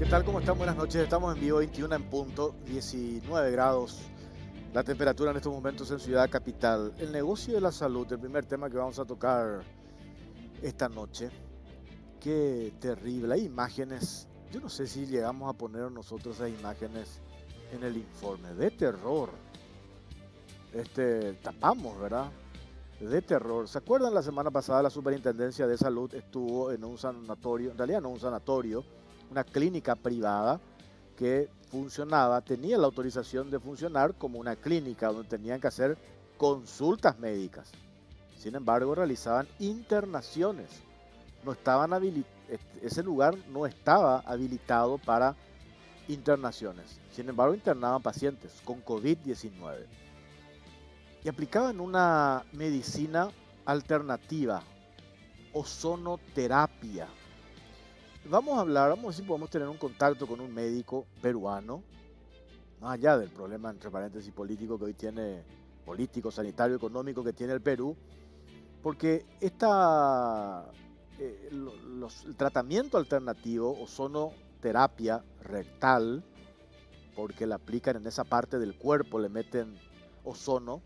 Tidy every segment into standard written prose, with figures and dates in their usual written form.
tal? ¿Cómo están? Buenas noches. Estamos en vivo, 21 en punto, 19 grados. La temperatura en estos momentos en Ciudad Capital. El negocio de la salud, el primer tema que vamos a tocar esta noche. Qué terrible. Hay imágenes. Yo no sé si llegamos a poner nosotros esas imágenes en el informe. De terror. Tapamos, ¿verdad? De terror. ¿Se acuerdan la semana pasada la Superintendencia de Salud estuvo en un sanatorio, en realidad no un sanatorio, una clínica privada que funcionaba, tenía la autorización de funcionar como una clínica donde tenían que hacer consultas médicas. Sin embargo, realizaban internaciones. No estaban ese lugar no estaba habilitado para internaciones. Sin embargo, internaban pacientes con COVID-19 y aplicaban una medicina alternativa, ozonoterapia. Vamos a hablar, vamos a ver si podemos tener un contacto con un médico peruano, más allá del problema, entre paréntesis, político que hoy tiene, político, sanitario, económico que tiene el Perú, porque el tratamiento alternativo, ozonoterapia rectal, porque la aplican en esa parte del cuerpo, le meten ozono,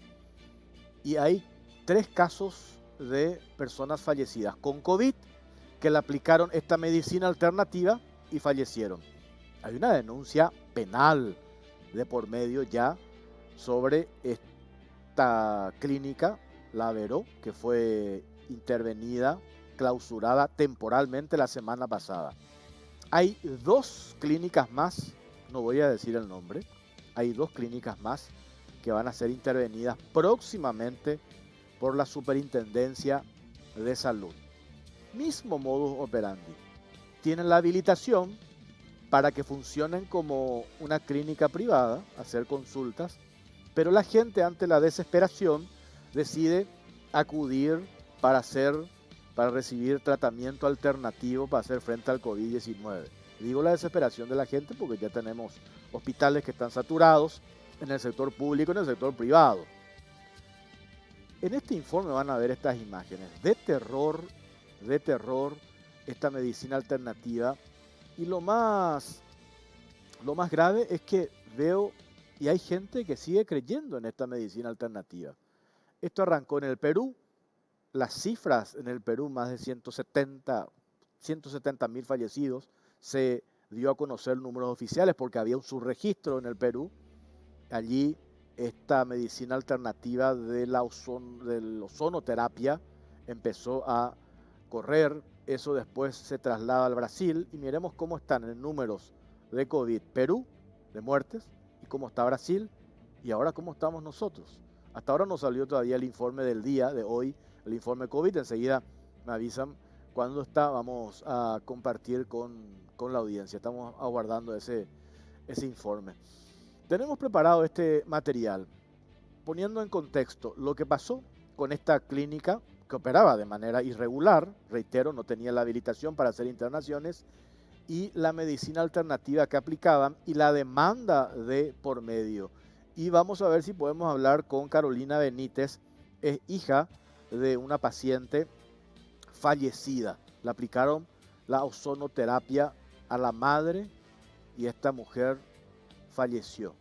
y hay 3 casos de personas fallecidas con COVID que le aplicaron esta medicina alternativa y fallecieron. Hay una denuncia penal de por medio ya sobre esta clínica, la Averó, que fue intervenida, clausurada temporalmente la semana pasada. Hay 2 clínicas más, no voy a decir el nombre, hay 2 clínicas más que van a ser intervenidas próximamente por la Superintendencia de Salud. Mismo modus operandi. Tienen la habilitación para que funcionen como una clínica privada, hacer consultas, pero la gente ante la desesperación decide acudir para recibir tratamiento alternativo para hacer frente al COVID-19. Digo la desesperación de la gente porque ya tenemos hospitales que están saturados en el sector público y en el sector privado. En este informe van a ver estas imágenes de terror, esta medicina alternativa. Y lo más grave es que veo y hay gente que sigue creyendo en esta medicina alternativa. Esto arrancó en el Perú. Las cifras en el Perú, más de 170.000 fallecidos. Se dio a conocer números oficiales porque había un subregistro en el Perú. Allí esta medicina alternativa de la ozonoterapia empezó a correr. Eso después se traslada al Brasil y miremos cómo están en números de COVID Perú, de muertes, y cómo está Brasil y ahora cómo estamos nosotros. Hasta ahora no salió todavía el informe del día de hoy, el informe COVID. Enseguida me avisan cuándo está, vamos a compartir con la audiencia. Estamos aguardando ese informe. Tenemos preparado este material poniendo en contexto lo que pasó con esta clínica que operaba de manera irregular, reitero, no tenía la habilitación para hacer internaciones, y la medicina alternativa que aplicaban y la demanda de por medio. Y vamos a ver si podemos hablar con Carolina Benítez, es hija de una paciente fallecida. Le aplicaron la ozonoterapia a la madre y esta mujer falleció.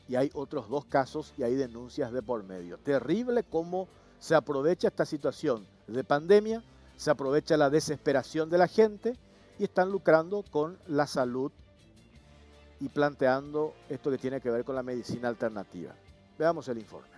Y hay otros 2 casos y hay denuncias de por medio. Terrible cómo se aprovecha esta situación de pandemia, se aprovecha la desesperación de la gente y están lucrando con la salud y planteando esto que tiene que ver con la medicina alternativa. Veamos el informe.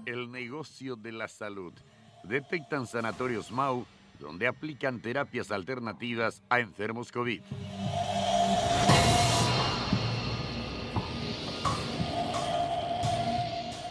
El negocio de la salud. Detectan sanatorios MAU donde aplican terapias alternativas a enfermos COVID.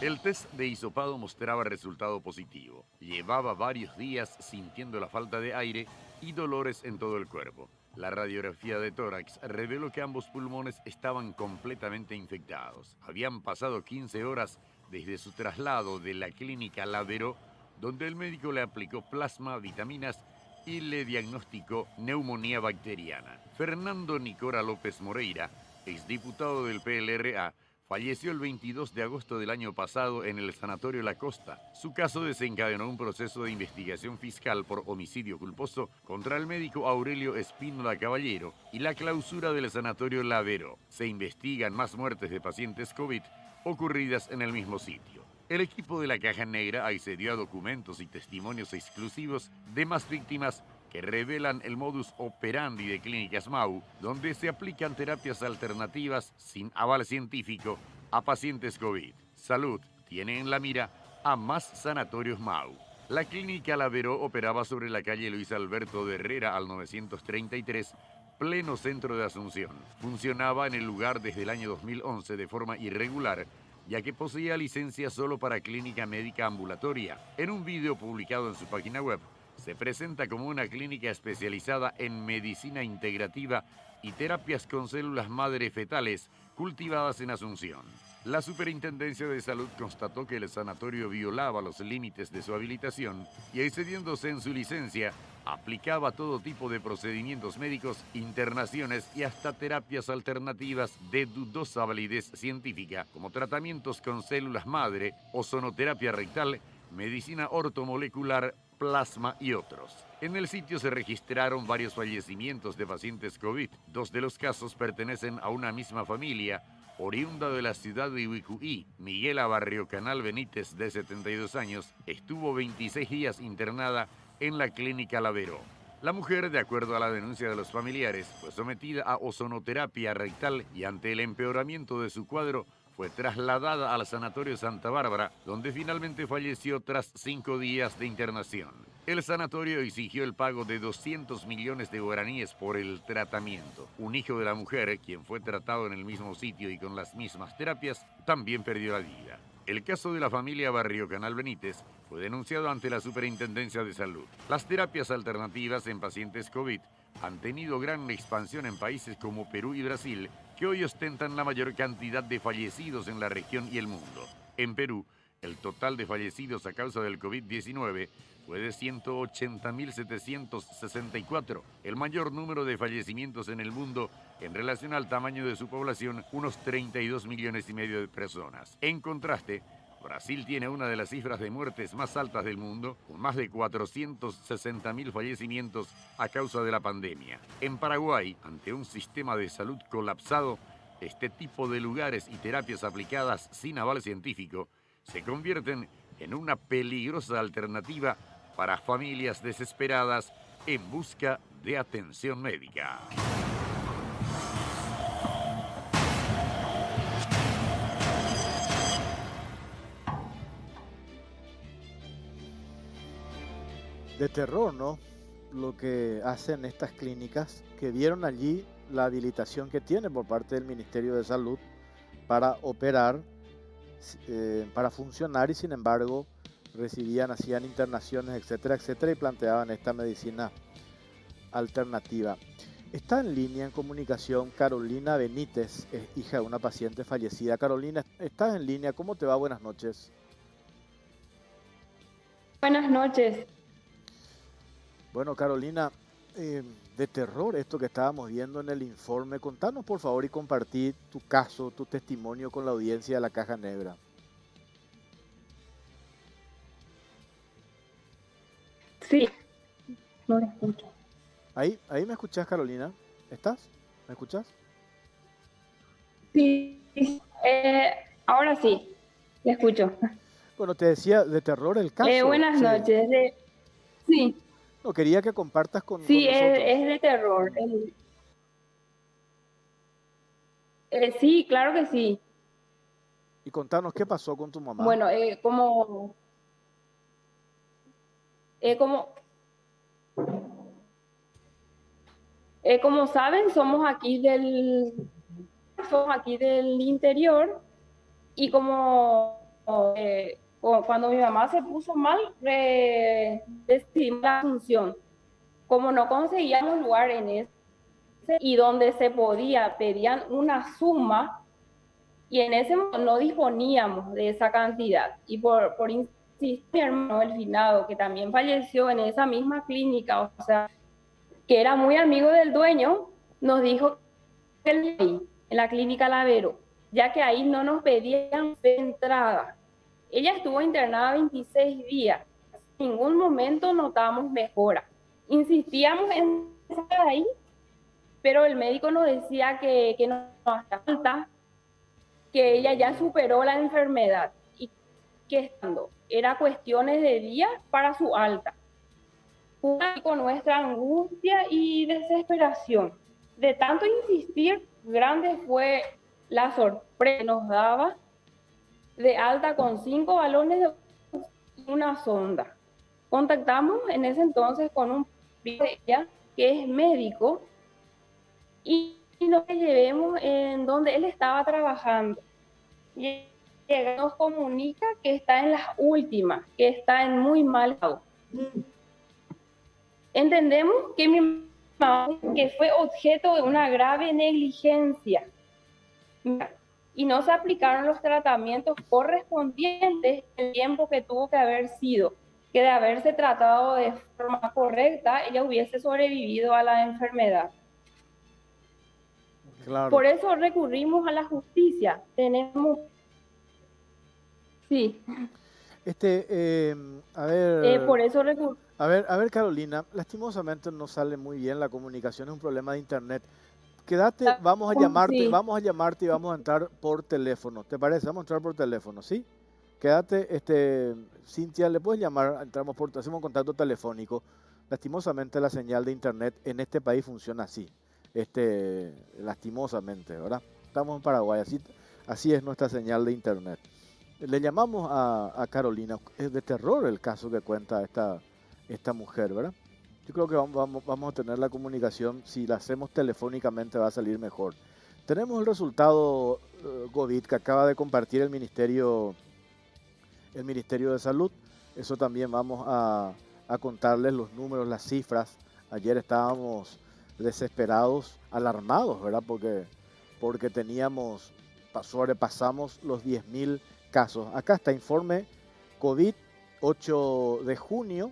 El test de hisopado mostraba resultado positivo. Llevaba varios días sintiendo la falta de aire y dolores en todo el cuerpo. La radiografía de tórax reveló que ambos pulmones estaban completamente infectados. Habían pasado 15 horas desde su traslado de la clínica La Averó, donde el médico le aplicó plasma, vitaminas y le diagnosticó neumonía bacteriana. Fernando Nicora López Moreira, exdiputado del PLRA, falleció el 22 de agosto del año pasado en el Sanatorio La Costa. Su caso desencadenó un proceso de investigación fiscal por homicidio culposo contra el médico Aurelio Espínola Caballero y la clausura del Sanatorio Lavero. Se investigan más muertes de pacientes COVID ocurridas en el mismo sitio. El equipo de la Caja Negra accedió a documentos y testimonios exclusivos de más víctimas que revelan el modus operandi de Clínicas Mau, donde se aplican terapias alternativas sin aval científico a pacientes COVID. Salud tiene en la mira a más sanatorios Mau. La Clínica Lavero operaba sobre la calle Luis Alberto de Herrera al 933, pleno centro de Asunción. Funcionaba en el lugar desde el año 2011 de forma irregular, ya que poseía licencia solo para clínica médica ambulatoria. En un video publicado en su página web, se presenta como una clínica especializada en medicina integrativa y terapias con células madre fetales cultivadas en Asunción. La Superintendencia de Salud constató que el sanatorio violaba los límites de su habilitación y, excediéndose en su licencia, aplicaba todo tipo de procedimientos médicos, internaciones y hasta terapias alternativas de dudosa validez científica, como tratamientos con células madre, ozonoterapia rectal, medicina ortomolecular, plasma y otros. En el sitio se registraron varios fallecimientos de pacientes COVID. 2 de los casos pertenecen a una misma familia, oriunda de la ciudad de Uicuí. Miguela Barrio Canal Benítez, de 72 años, estuvo 26 días internada en la Clínica Lavero. La mujer, de acuerdo a la denuncia de los familiares, fue sometida a ozonoterapia rectal y ante el empeoramiento de su cuadro, fue trasladada al Sanatorio Santa Bárbara, donde finalmente falleció tras 5 días de internación. El sanatorio exigió el pago de 200 millones de guaraníes por el tratamiento. Un hijo de la mujer, quien fue tratado en el mismo sitio y con las mismas terapias, también perdió la vida. El caso de la familia Barrio Canal Benítez fue denunciado ante la Superintendencia de Salud. Las terapias alternativas en pacientes COVID han tenido gran expansión en países como Perú y Brasil, que hoy ostentan la mayor cantidad de fallecidos en la región y el mundo. En Perú, el total de fallecidos a causa del COVID-19 fue de 180.764, el mayor número de fallecimientos en el mundo en relación al tamaño de su población, unos 32 millones y medio de personas. En contraste, Brasil tiene una de las cifras de muertes más altas del mundo, con más de 460.000 fallecimientos a causa de la pandemia. En Paraguay, ante un sistema de salud colapsado, este tipo de lugares y terapias aplicadas sin aval científico se convierten en una peligrosa alternativa para familias desesperadas en busca de atención médica. De terror, ¿no? Lo que hacen estas clínicas, que vieron allí la habilitación que tiene por parte del Ministerio de Salud para operar, para funcionar, y sin embargo hacían internaciones, etcétera, etcétera, y planteaban esta medicina alternativa. Está en línea, en comunicación, Carolina Benítez, es hija de una paciente fallecida. Carolina, estás en línea, ¿cómo te va? Buenas noches. Buenas noches. Bueno, Carolina, de terror esto que estábamos viendo en el informe. Contanos, por favor, y compartí tu caso, tu testimonio con la audiencia de la Caja Negra. Sí, no lo escucho. Ahí me escuchás, Carolina. ¿Estás? ¿Me escuchás? Sí, ahora sí, le escucho. Bueno, te decía, de terror el caso. Buenas Sí. noches. Sí, No, quería que compartas con sí, nosotros. es de terror. Sí, claro que sí. Y contanos qué pasó con tu mamá. Bueno, como saben, somos aquí del interior, y cuando mi mamá se puso mal, decidimos la Asunción. Como no conseguíamos lugar en ese, y donde se podía, pedían una suma, y en ese momento no disponíamos de esa cantidad. Y por sí, mi hermano, el finado, que también falleció en esa misma clínica, o sea, que era muy amigo del dueño, nos dijo que en la clínica Lavero, ya que ahí no nos pedían entrada. Ella estuvo internada 26 días. En ningún momento notamos mejora. Insistíamos en estar ahí, pero el médico nos decía que no hacía falta, que ella ya superó la enfermedad y que estando, era cuestiones de días para su alta. Con nuestra angustia y desesperación. De tanto insistir, grande fue la sorpresa que nos daba de alta con 5 balones de una sonda. Contactamos en ese entonces con un primo de ella que es médico y nos llevemos en donde él estaba trabajando. Y nos comunica que está en las últimas, que está en muy mal estado. Entendemos que mi mamá que fue objeto de una grave negligencia y no se aplicaron los tratamientos correspondientes en el tiempo que tuvo que haber sido, que de haberse tratado de forma correcta, ella hubiese sobrevivido a la enfermedad. Claro. Por eso recurrimos a la justicia. Tenemos... Sí. A ver... por eso recurrimos. A ver, Carolina, lastimosamente no sale muy bien la comunicación, es un problema de internet. Quédate, vamos a llamarte, Sí. vamos a llamarte y vamos a entrar por teléfono. ¿Te parece? Vamos a entrar por teléfono, ¿sí? Quédate, Cintia, le puedes llamar, hacemos contacto telefónico. Lastimosamente la señal de internet en este país funciona así. Lastimosamente, ¿verdad? Estamos en Paraguay, así es nuestra señal de internet. Le llamamos a Carolina, es de terror el caso que cuenta esta mujer, ¿verdad? Yo creo que vamos a tener la comunicación, si la hacemos telefónicamente va a salir mejor. Tenemos el resultado COVID que acaba de compartir el Ministerio de Salud. Eso también vamos a contarles los números, las cifras. Ayer estábamos desesperados, alarmados, ¿verdad? Porque sobrepasamos los 10.000 casos. Acá está informe COVID, 8 de junio.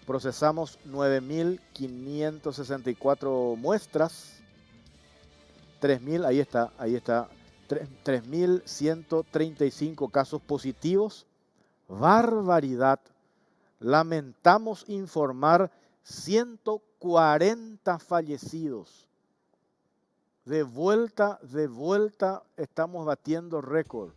Procesamos 9.564 muestras. 3.000, ahí está. 3.135 casos positivos. Barbaridad. Lamentamos informar 140 fallecidos. De vuelta estamos batiendo récord.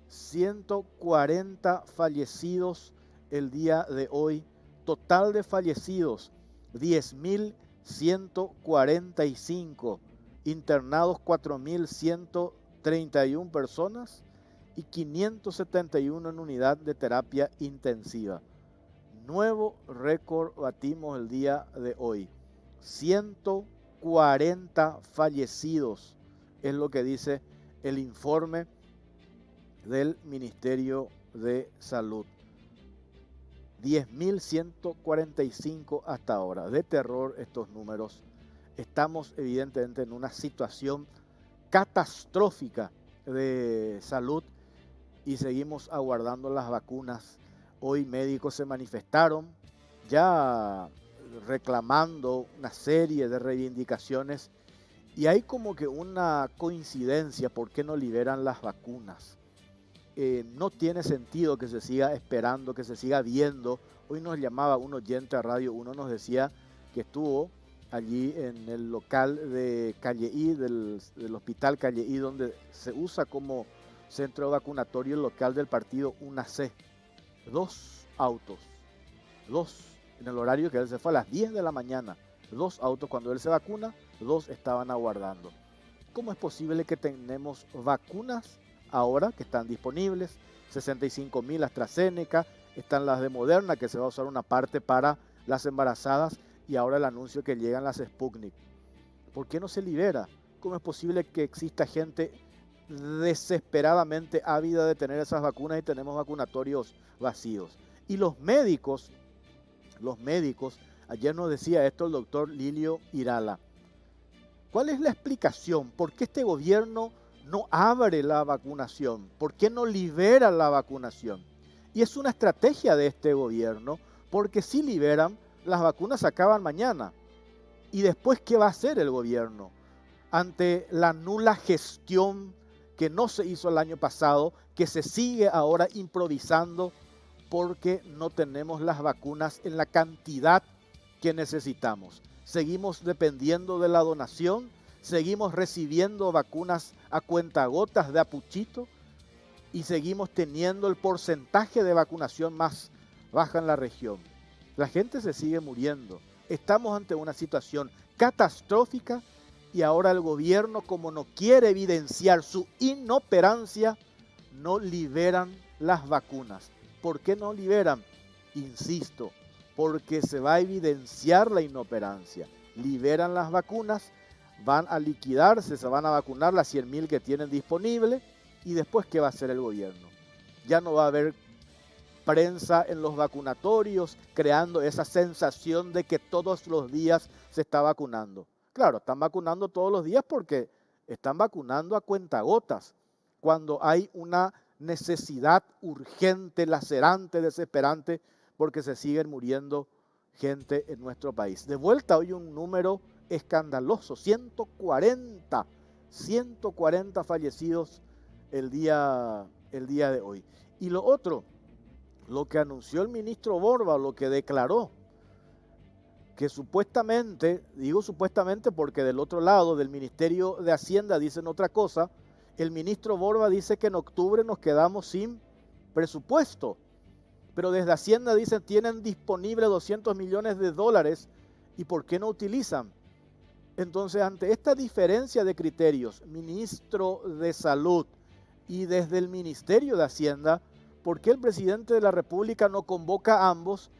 140 fallecidos el día de hoy. Total de fallecidos, 10.145. Internados, 4.131 personas y 571 en unidad de terapia intensiva. Nuevo récord batimos el día de hoy. 140 fallecidos es lo que dice el informe del Ministerio de Salud. 10.145 hasta ahora. De terror estos números. Estamos evidentemente en una situación catastrófica de salud y seguimos aguardando las vacunas. Hoy médicos se manifestaron ya reclamando una serie de reivindicaciones y hay como que una coincidencia, ¿por qué no liberan las vacunas? No tiene sentido que se siga esperando, que se siga viendo. Hoy nos llamaba un oyente a Radio 1, nos decía que estuvo allí en el local de Calleí, del hospital Calleí, donde se usa como centro vacunatorio el local del partido UNAC. 2 autos, en el horario que él se fue a las 10 de la mañana. 2 autos, cuando él se vacuna, 2 estaban aguardando. ¿Cómo es posible que tenemos vacunas ahora que están disponibles? 65.000 AstraZeneca, están las de Moderna, que se va a usar una parte para las embarazadas, y ahora el anuncio que llegan las Sputnik. ¿Por qué no se libera? ¿Cómo es posible que exista gente desesperadamente ávida de tener esas vacunas y tenemos vacunatorios vacíos? Y los médicos, ayer nos decía esto el doctor Lilio Irala. ¿Cuál es la explicación? ¿Por qué este gobierno no abre la vacunación? ¿Por qué no libera la vacunación? Y es una estrategia de este gobierno, porque si liberan, las vacunas se acaban mañana. ¿Y después qué va a hacer el gobierno? Ante la nula gestión que no se hizo el año pasado, que se sigue ahora improvisando porque no tenemos las vacunas en la cantidad que necesitamos. Seguimos dependiendo de la donación, seguimos recibiendo vacunas a cuentagotas de a puchito y seguimos teniendo el porcentaje de vacunación más baja en la región. La gente se sigue muriendo. Estamos ante una situación catastrófica y ahora el gobierno, como no quiere evidenciar su inoperancia, no liberan las vacunas. ¿Por qué no liberan? Insisto, porque se va a evidenciar la inoperancia. Liberan las vacunas, van a liquidarse, se van a vacunar las 100.000 que tienen disponibles y después ¿qué va a hacer el gobierno? Ya no va a haber prensa en los vacunatorios creando esa sensación de que todos los días se está vacunando. Claro, están vacunando todos los días porque están vacunando a cuentagotas, cuando hay una necesidad urgente, lacerante, desesperante, porque se siguen muriendo gente en nuestro país. De vuelta hoy un número escandaloso, 140 fallecidos el día de hoy. Y lo otro, lo que anunció el ministro Borba, lo que declaró, que supuestamente, digo supuestamente porque del otro lado del Ministerio de Hacienda dicen otra cosa, el ministro Borba dice que en octubre nos quedamos sin presupuesto, pero desde Hacienda dicen tienen disponible 200 millones de dólares y ¿por qué no utilizan? Entonces, ante esta diferencia de criterios, ministro de Salud y desde el Ministerio de Hacienda, ¿por qué el presidente de la República no convoca a ambos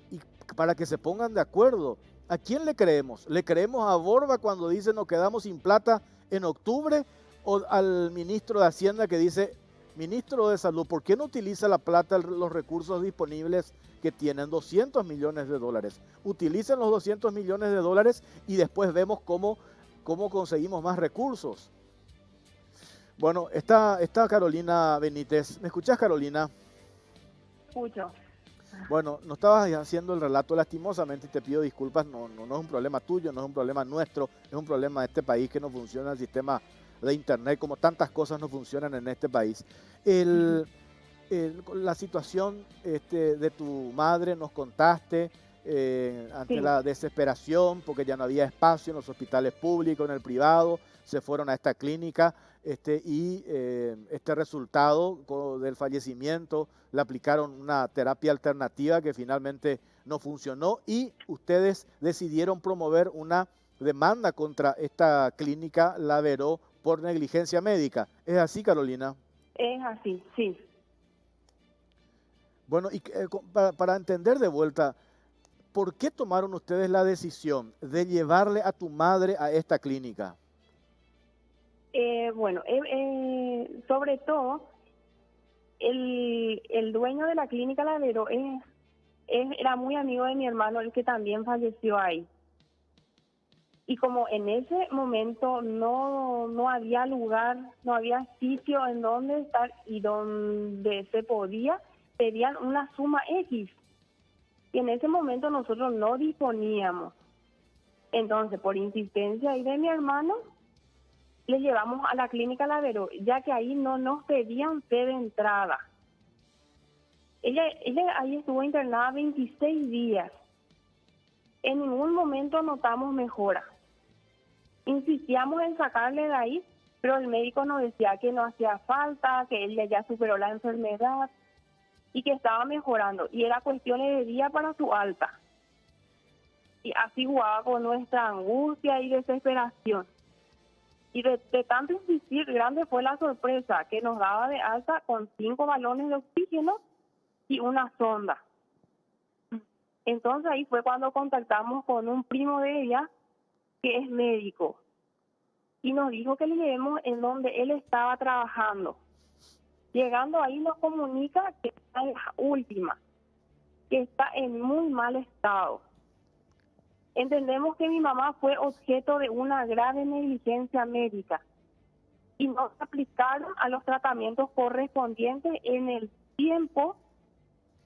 y para que se pongan de acuerdo? ¿A quién le creemos? ¿Le creemos a Borba cuando dice nos quedamos sin plata en octubre o al ministro de Hacienda que dice, ministro de Salud, ¿por qué no utiliza la plata, los recursos disponibles que tienen 200 millones de dólares? Utilicen los 200 millones de dólares y después vemos cómo conseguimos más recursos. Bueno, está Carolina Benítez. ¿Me escuchás, Carolina? Escucho. Bueno, no estabas haciendo el relato lastimosamente y te pido disculpas, no es un problema tuyo, no es un problema nuestro, es un problema de este país que no funciona el sistema de internet, como tantas cosas no funcionan en este país. La situación de tu madre nos contaste ante la desesperación porque ya no había espacio en los hospitales públicos, en el privado, se fueron a esta clínica y este resultado del fallecimiento le aplicaron una terapia alternativa que finalmente no funcionó y ustedes decidieron promover una demanda contra esta clínica Lavero por negligencia médica. ¿Es así, Carolina? Es así, sí. Bueno, y para entender de vuelta, ¿por qué tomaron ustedes la decisión de llevarle a tu madre a esta clínica? Sobre todo, el dueño de la clínica Lavero era muy amigo de mi hermano, el que también falleció ahí. Y como en ese momento no había lugar, no había sitio en donde estar y donde se podía, pedían una suma X. Y en ese momento nosotros no disponíamos. Entonces, por insistencia ahí de mi hermano, le llevamos a la clínica Lavero, ya que ahí no nos pedían fe de entrada. Ella ahí estuvo internada 26 días. En ningún momento notamos mejora. Insistíamos en sacarle de ahí, pero el médico nos decía que no hacía falta, que ella ya superó la enfermedad y que estaba mejorando. Y era cuestión de día para su alta. Y así jugaba con nuestra angustia y desesperación. Y de tanto insistir, grande fue la sorpresa que nos daba de alta con 5 balones de oxígeno y una sonda. Entonces ahí fue cuando contactamos con un primo de ella, que es médico, y nos dijo que le llevemos en donde él estaba trabajando. Llegando ahí nos comunica que está en la última, que está en muy mal estado. Entendemos que mi mamá fue objeto de una grave negligencia médica y no se aplicaron a los tratamientos correspondientes en el tiempo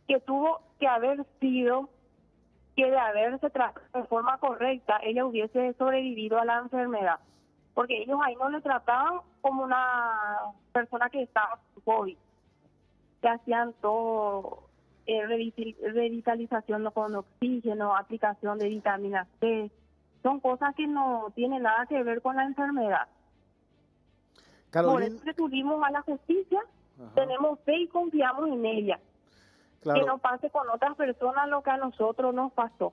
que tuvo que haber sido que de haberse tratado de forma correcta, ella hubiese sobrevivido a la enfermedad. Porque ellos ahí no le trataban como una persona que estaba con COVID. Que hacían todo, revitalización con oxígeno, aplicación de vitamina C. Son cosas que no tienen nada que ver con la enfermedad. Por eso que tuvimos a la justicia, tenemos fe y confiamos en ella. Claro. Que no pase con otras personas lo que a nosotros nos pasó.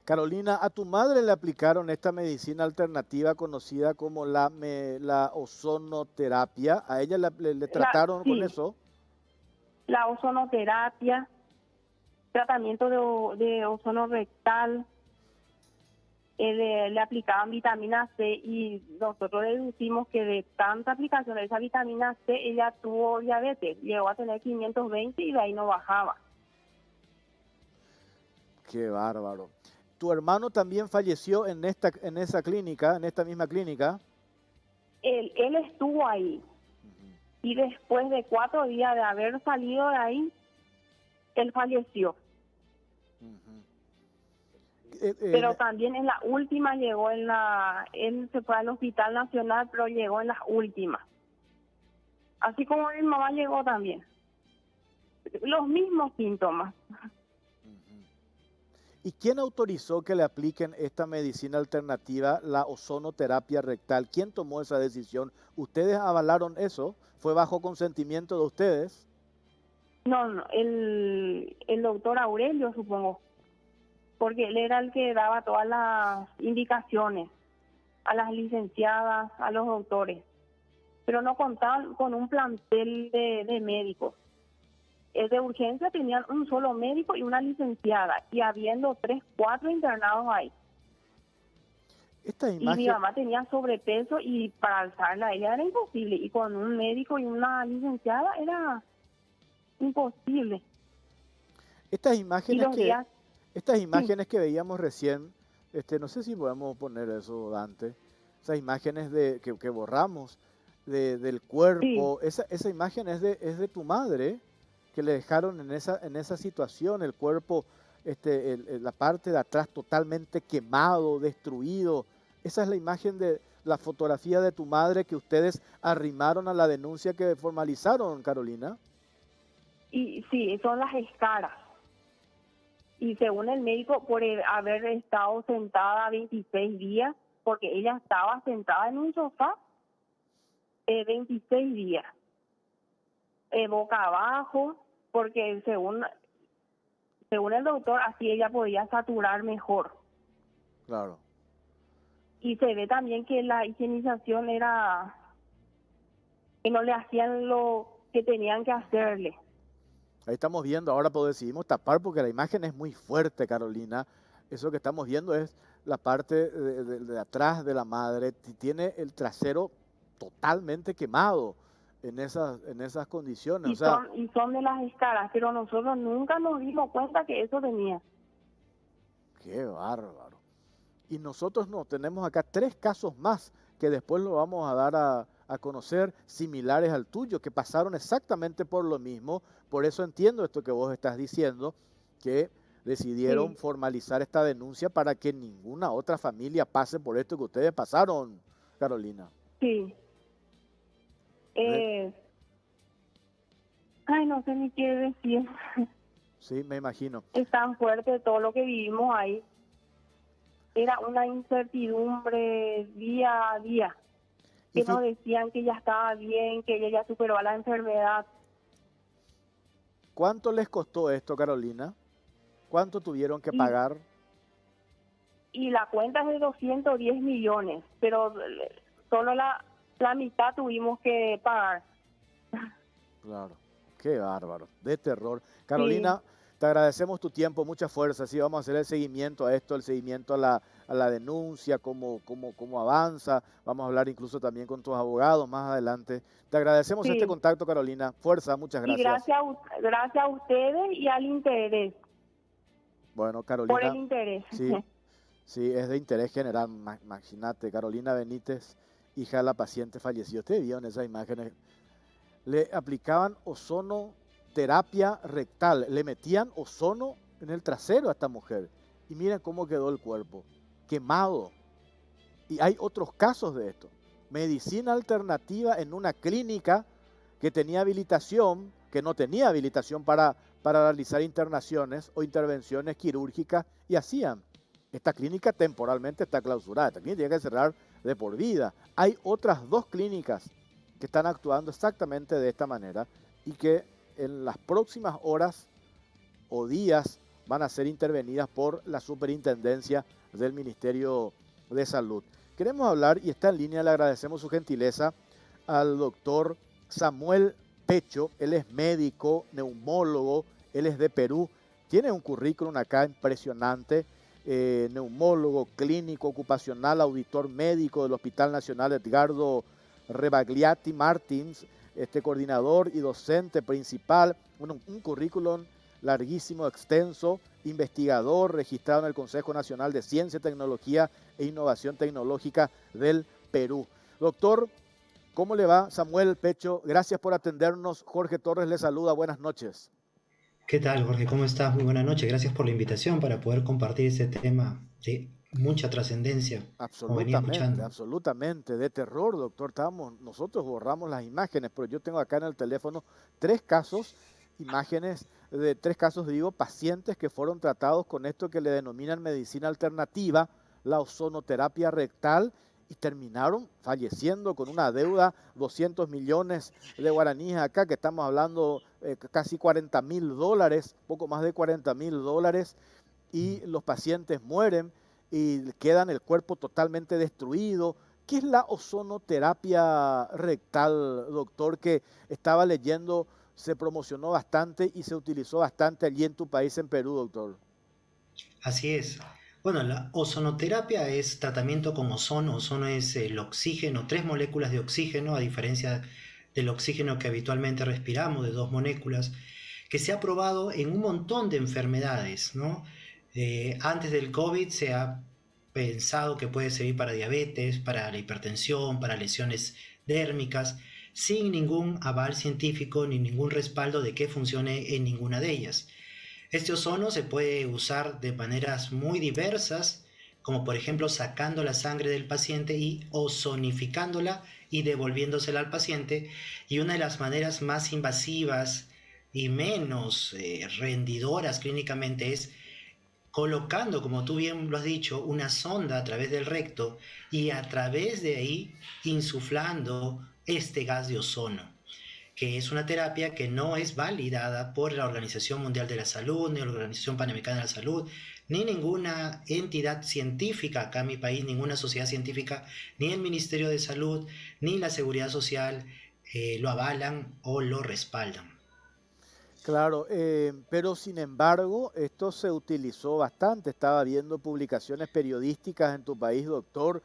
Carolina, a tu madre le aplicaron esta medicina alternativa conocida como la ozonoterapia. ¿A ella le trataron con eso? La ozonoterapia, tratamiento de ozono rectal, le aplicaban vitamina C y nosotros deducimos que de tanta aplicación de esa vitamina C ella tuvo diabetes, llegó a tener 520 y de ahí no bajaba. Qué bárbaro. ¿Tu hermano también falleció en esa clínica, en esta misma clínica? Él estuvo ahí. Y después de 4 días de haber salido de ahí, él falleció. Pero también en la última llegó él se fue al Hospital Nacional, pero llegó en las últimas. Así como mi mamá llegó también. Los mismos síntomas. ¿Y quién autorizó que le apliquen esta medicina alternativa, la ozonoterapia rectal? ¿Quién tomó esa decisión? ¿Ustedes avalaron eso? ¿Fue bajo consentimiento de ustedes? No, el doctor Aurelio, supongo. Porque él era el que daba todas las indicaciones a las licenciadas, a los doctores. Pero no contaban con un plantel de médicos. De urgencia tenían un solo médico y una licenciada, y habiendo 3, 4 internados ahí. Y mi mamá tenía sobrepeso y para alzarla a ella era imposible, y con un médico y una licenciada era imposible. Estas imágenes que veíamos recién, no sé si podemos poner eso, Dante, esas imágenes que borramos del cuerpo, esa imagen es de tu madre, que le dejaron en esa situación, el cuerpo, la parte de atrás totalmente quemado, destruido. Esa es la imagen de la fotografía de tu madre que ustedes arrimaron a la denuncia que formalizaron, Carolina. Y sí, son las escaras. Y según el médico, por haber estado sentada 26 días, porque ella estaba sentada en un sofá 26 días. Boca abajo, porque según el doctor, así ella podía saturar mejor. Claro. Y se ve también que la higienización era que no le hacían lo que tenían que hacerle. Ahí estamos viendo, ahora decidimos tapar porque la imagen es muy fuerte, Carolina. Eso que estamos viendo es la parte de atrás de la madre. Tiene el trasero totalmente quemado en esas condiciones. Y son de las escaras, pero nosotros nunca nos dimos cuenta que eso tenía. Qué bárbaro. Y nosotros tenemos acá 3 casos más que después lo vamos a dar a conocer, similares al tuyo, que pasaron exactamente por lo mismo. Por eso entiendo esto que vos estás diciendo, que decidieron formalizar esta denuncia para que ninguna otra familia pase por esto que ustedes pasaron, Carolina. Sí. Ay, no sé ni qué decir. Sí, me imagino. Es tan fuerte todo lo que vivimos ahí. Era una incertidumbre día a día. Que nos decían que ya estaba bien, que ella ya superó a la enfermedad. ¿Cuánto les costó esto, Carolina? ¿Cuánto tuvieron que pagar? Y la cuenta es de 210 millones, pero solo la mitad tuvimos que pagar. Claro, qué bárbaro, de terror. Carolina, te agradecemos tu tiempo, mucha fuerza. Sí, vamos a hacer el seguimiento a esto, el seguimiento a la denuncia, cómo avanza. Vamos a hablar incluso también con tus abogados más adelante. Te agradecemos este contacto, Carolina. Fuerza, muchas gracias. Y gracias a ustedes y al interés. Bueno, Carolina. Por el interés. Sí, es de interés general. Imagínate, Carolina Benítez, hija de la paciente falleció. Ustedes vieron esas imágenes. Le aplicaban ozono terapia rectal. Le metían ozono en el trasero a esta mujer. Y miren cómo quedó el cuerpo, quemado. Y hay otros casos de esto. Medicina alternativa en una clínica que tenía habilitación, que no tenía habilitación para realizar internaciones o intervenciones quirúrgicas, y hacían. Esta clínica temporalmente está clausurada, esta clínica tiene que cerrar de por vida. Hay otras 2 clínicas que están actuando exactamente de esta manera y que en las próximas horas o días van a ser intervenidas por la Superintendencia del Ministerio de Salud. Queremos hablar, y está en línea, le agradecemos su gentileza, al doctor Samuel Pecho. Él es médico, neumólogo, él es de Perú, tiene un currículum acá impresionante, neumólogo, clínico, ocupacional, auditor médico del Hospital Nacional Edgardo Rebagliati Martins, coordinador y docente principal, un currículum larguísimo, extenso, investigador registrado en el Consejo Nacional de Ciencia, Tecnología e Innovación Tecnológica del Perú. Doctor, ¿cómo le va? Samuel Pecho, gracias por atendernos. Jorge Torres le saluda, buenas noches. ¿Qué tal, Jorge? ¿Cómo estás? Muy buena noche. Gracias por la invitación para poder compartir este tema de mucha trascendencia, como venía escuchando. Absolutamente, de terror, doctor. Nosotros borramos las imágenes, pero yo tengo acá en el teléfono 3 casos, imágenes de 3 casos, pacientes que fueron tratados con esto que le denominan medicina alternativa, la ozonoterapia rectal, y terminaron falleciendo con una deuda, 200 millones de guaraníes acá, que estamos hablando casi $40.000, poco más de $40.000, y los pacientes mueren y quedan el cuerpo totalmente destruido. ¿Qué es la ozonoterapia rectal, doctor, que estaba leyendo, se promocionó bastante y se utilizó bastante allí en tu país, en Perú, doctor? Así es. Bueno, la ozonoterapia es tratamiento con ozono. Ozono es el oxígeno, 3 moléculas de oxígeno, a diferencia del oxígeno que habitualmente respiramos, de 2 moléculas, que se ha probado en un montón de enfermedades, ¿no? Antes del COVID se ha pensado que puede servir para diabetes, para la hipertensión, para lesiones dérmicas, sin ningún aval científico ni ningún respaldo de que funcione en ninguna de ellas. Este ozono se puede usar de maneras muy diversas, como por ejemplo sacando la sangre del paciente y ozonificándola y devolviéndosela al paciente. Y una de las maneras más invasivas y menos rendidoras clínicamente es colocando, como tú bien lo has dicho, una sonda a través del recto y a través de ahí insuflando este gas de ozono, que es una terapia que no es validada por la Organización Mundial de la Salud, ni la Organización Panamericana de la Salud, ni ninguna entidad científica acá en mi país, ninguna sociedad científica, ni el Ministerio de Salud, ni la Seguridad Social lo avalan o lo respaldan. Claro, pero sin embargo, esto se utilizó bastante. Estaba viendo publicaciones periodísticas en tu país, doctor.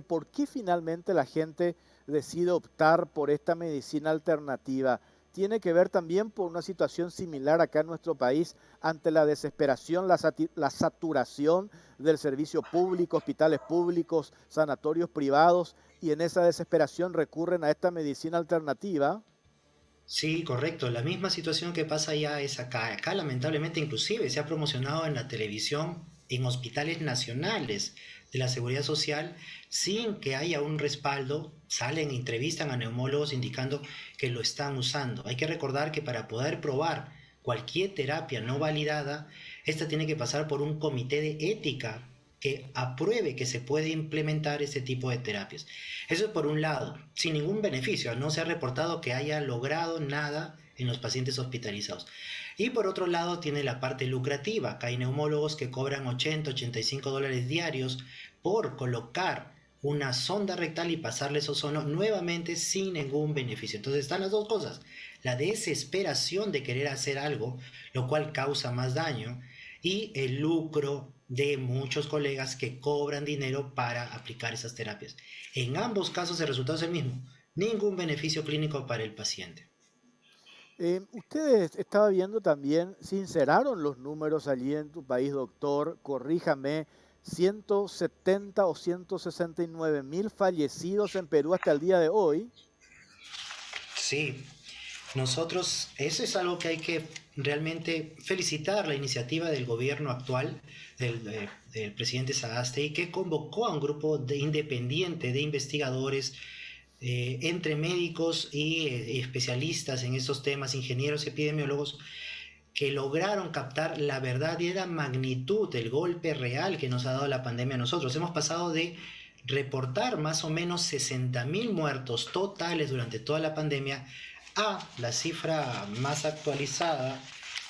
¿Por qué finalmente la gente decide optar por esta medicina alternativa? ¿Tiene que ver también por una situación similar acá en nuestro país ante la desesperación, la saturación del servicio público, hospitales públicos, sanatorios privados, y en esa desesperación recurren a esta medicina alternativa? Sí, correcto. La misma situación que pasa allá es acá. Acá lamentablemente inclusive se ha promocionado en la televisión en hospitales nacionales de la Seguridad Social sin que haya un respaldo. Salen, entrevistan a neumólogos indicando que lo están usando. Hay que recordar que para poder probar cualquier terapia no validada, esta tiene que pasar por un comité de ética que apruebe que se puede implementar este tipo de terapias. Eso es por un lado, sin ningún beneficio. No se ha reportado que haya logrado nada en los pacientes hospitalizados. Y por otro lado tiene la parte lucrativa. Acá hay neumólogos que cobran $80-85 diarios por colocar una sonda rectal y pasarles ozono nuevamente sin ningún beneficio. Entonces están las dos cosas. La desesperación de querer hacer algo, lo cual causa más daño, y el lucro de muchos colegas que cobran dinero para aplicar esas terapias. En ambos casos el resultado es el mismo. Ningún beneficio clínico para el paciente. Ustedes, estaba viendo también, sinceraron los números allí en tu país, doctor, corríjame, 170 o 169 mil fallecidos en Perú hasta el día de hoy. Sí, Nosotros, eso es algo que hay que realmente felicitar la iniciativa del gobierno actual, del presidente Sagasti, que convocó a un grupo independiente de investigadores, entre médicos y especialistas en estos temas, ingenieros, epidemiólogos, que lograron captar la verdad y la magnitud del golpe real que nos ha dado la pandemia a nosotros. Hemos pasado de reportar más o menos 60.000 muertos totales durante toda la pandemia a la cifra más actualizada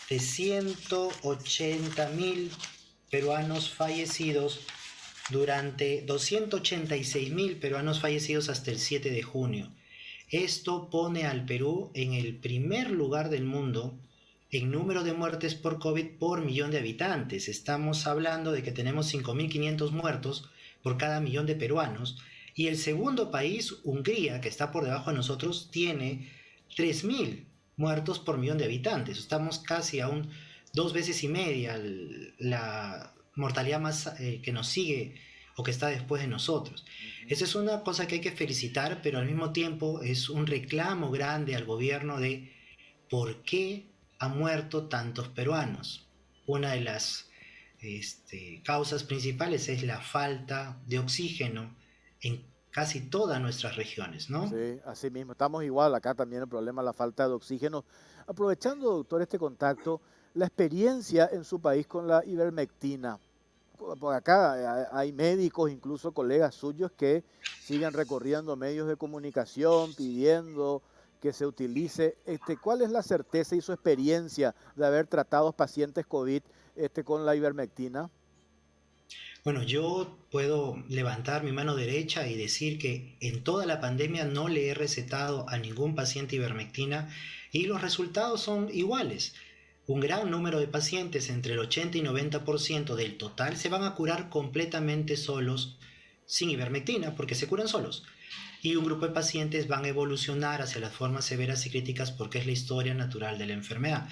de 180.000 peruanos fallecidos, durante 286.000 peruanos fallecidos hasta el 7 de junio. Esto pone al Perú en el primer lugar del mundo en número de muertes por COVID por millón de habitantes. Estamos hablando de que tenemos 5.500 muertos por cada millón de peruanos. Y el segundo país, Hungría, que está por debajo de nosotros, tiene 3.000 muertos por millón de habitantes. Estamos casi a 2 veces y media la mortalidad más que nos sigue o que está después de nosotros. Esa es una cosa que hay que felicitar, pero al mismo tiempo es un reclamo grande al gobierno de por qué han muerto tantos peruanos. Una de las causas principales es la falta de oxígeno en casi todas nuestras regiones, ¿no? Sí, así mismo. Estamos igual. Acá también el problema es la falta de oxígeno. Aprovechando, doctor, este contacto, la experiencia en su país con la ivermectina. Por acá hay médicos, incluso colegas suyos, que siguen recorriendo medios de comunicación pidiendo que se utilice. ¿Cuál es la certeza y su experiencia de haber tratado pacientes COVID con la ivermectina? Bueno, yo puedo levantar mi mano derecha y decir que en toda la pandemia no le he recetado a ningún paciente ivermectina y los resultados son iguales. Un gran número de pacientes, entre el 80 y 90% del total, se van a curar completamente solos sin ivermectina porque se curan solos. Y un grupo de pacientes van a evolucionar hacia las formas severas y críticas porque es la historia natural de la enfermedad.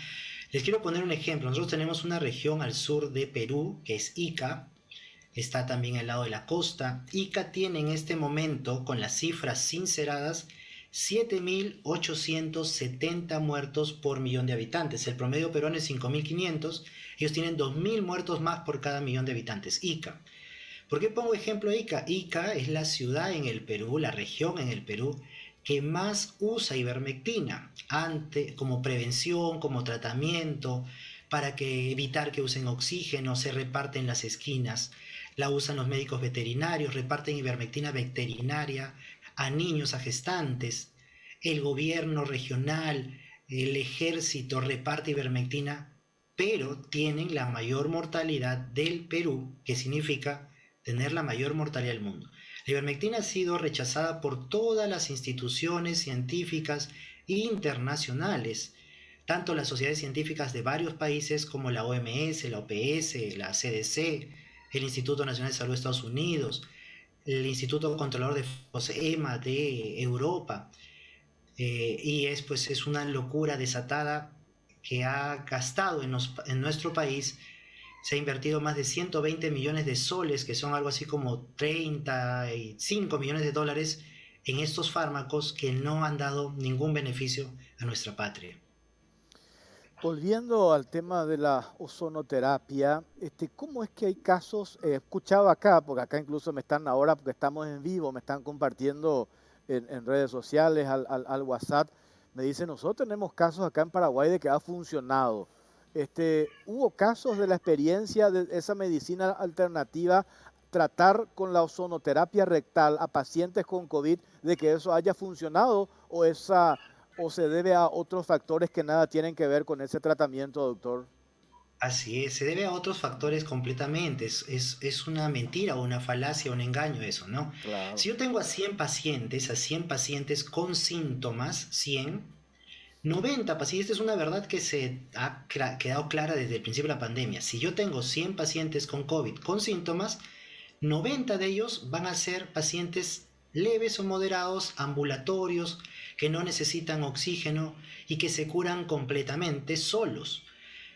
Les quiero poner un ejemplo. Nosotros tenemos una región al sur de Perú que es Ica. Está también al lado de la costa. Ica tiene en este momento, con las cifras sinceradas, 7.870 muertos por millón de habitantes. El promedio peruano es 5.500. Ellos tienen 2.000 muertos más por cada millón de habitantes. Ica. ¿Por qué pongo ejemplo de Ica? Ica es la ciudad en el Perú, la región en el Perú, que más usa ivermectina como prevención, como tratamiento, para evitar que usen oxígeno, se reparte en las esquinas. La usan los médicos veterinarios, reparten ivermectina veterinaria a niños, a gestantes. El gobierno regional, el ejército reparte ivermectina, pero tienen la mayor mortalidad del Perú, que significa tener la mayor mortalidad del mundo. La ivermectina ha sido rechazada por todas las instituciones científicas internacionales, tanto las sociedades científicas de varios países como la OMS, la OPS, la CDC, el Instituto Nacional de Salud de Estados Unidos, el Instituto Controlador de Fármacos EMA de Europa, y es una locura desatada que ha gastado en nuestro país. Se ha invertido más de 120 millones de soles, que son algo así como 35 millones de dólares, en estos fármacos que no han dado ningún beneficio a nuestra patria. Volviendo al tema de la ozonoterapia, ¿cómo es que hay casos? Escuchaba acá, porque acá incluso me están ahora, porque estamos en vivo, me están compartiendo en redes sociales, al WhatsApp, me dicen, nosotros tenemos casos acá en Paraguay de que ha funcionado. ¿Hubo casos de la experiencia de esa medicina alternativa, tratar con la ozonoterapia rectal a pacientes con COVID, de que eso haya funcionado o se debe a otros factores que nada tienen que ver con ese tratamiento, doctor? Así es, se debe a otros factores completamente. Es una mentira o una falacia, un engaño eso, ¿no? Claro. Si yo tengo a 100 pacientes con síntomas, 90 pacientes, esta es una verdad que se ha quedado clara desde el principio de la pandemia. Si yo tengo 100 pacientes con COVID con síntomas, 90 de ellos van a ser pacientes leves o moderados, ambulatorios, que no necesitan oxígeno y que se curan completamente solos.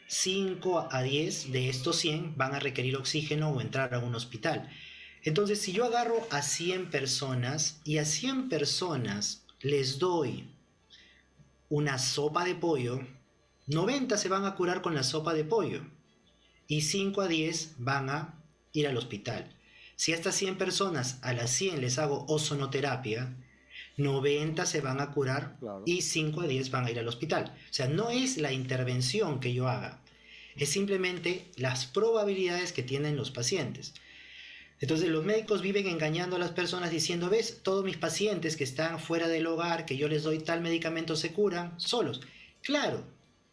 5 a 10 de estos 100 van a requerir oxígeno o entrar a un hospital. Entonces, si yo agarro a 100 personas y a 100 personas les doy una sopa de pollo, 90 se van a curar con la sopa de pollo y 5 a 10 van a ir al hospital. Si a estas 100 personas a las 100 les hago ozonoterapia, 90 se van a curar Claro. y 5 a 10 van a ir al hospital. O sea, no es la intervención que yo haga, es simplemente las probabilidades que tienen los pacientes. Entonces los médicos viven engañando a las personas diciendo, ves, todos mis pacientes que están fuera del hogar, que yo les doy tal medicamento, se curan solos. Claro,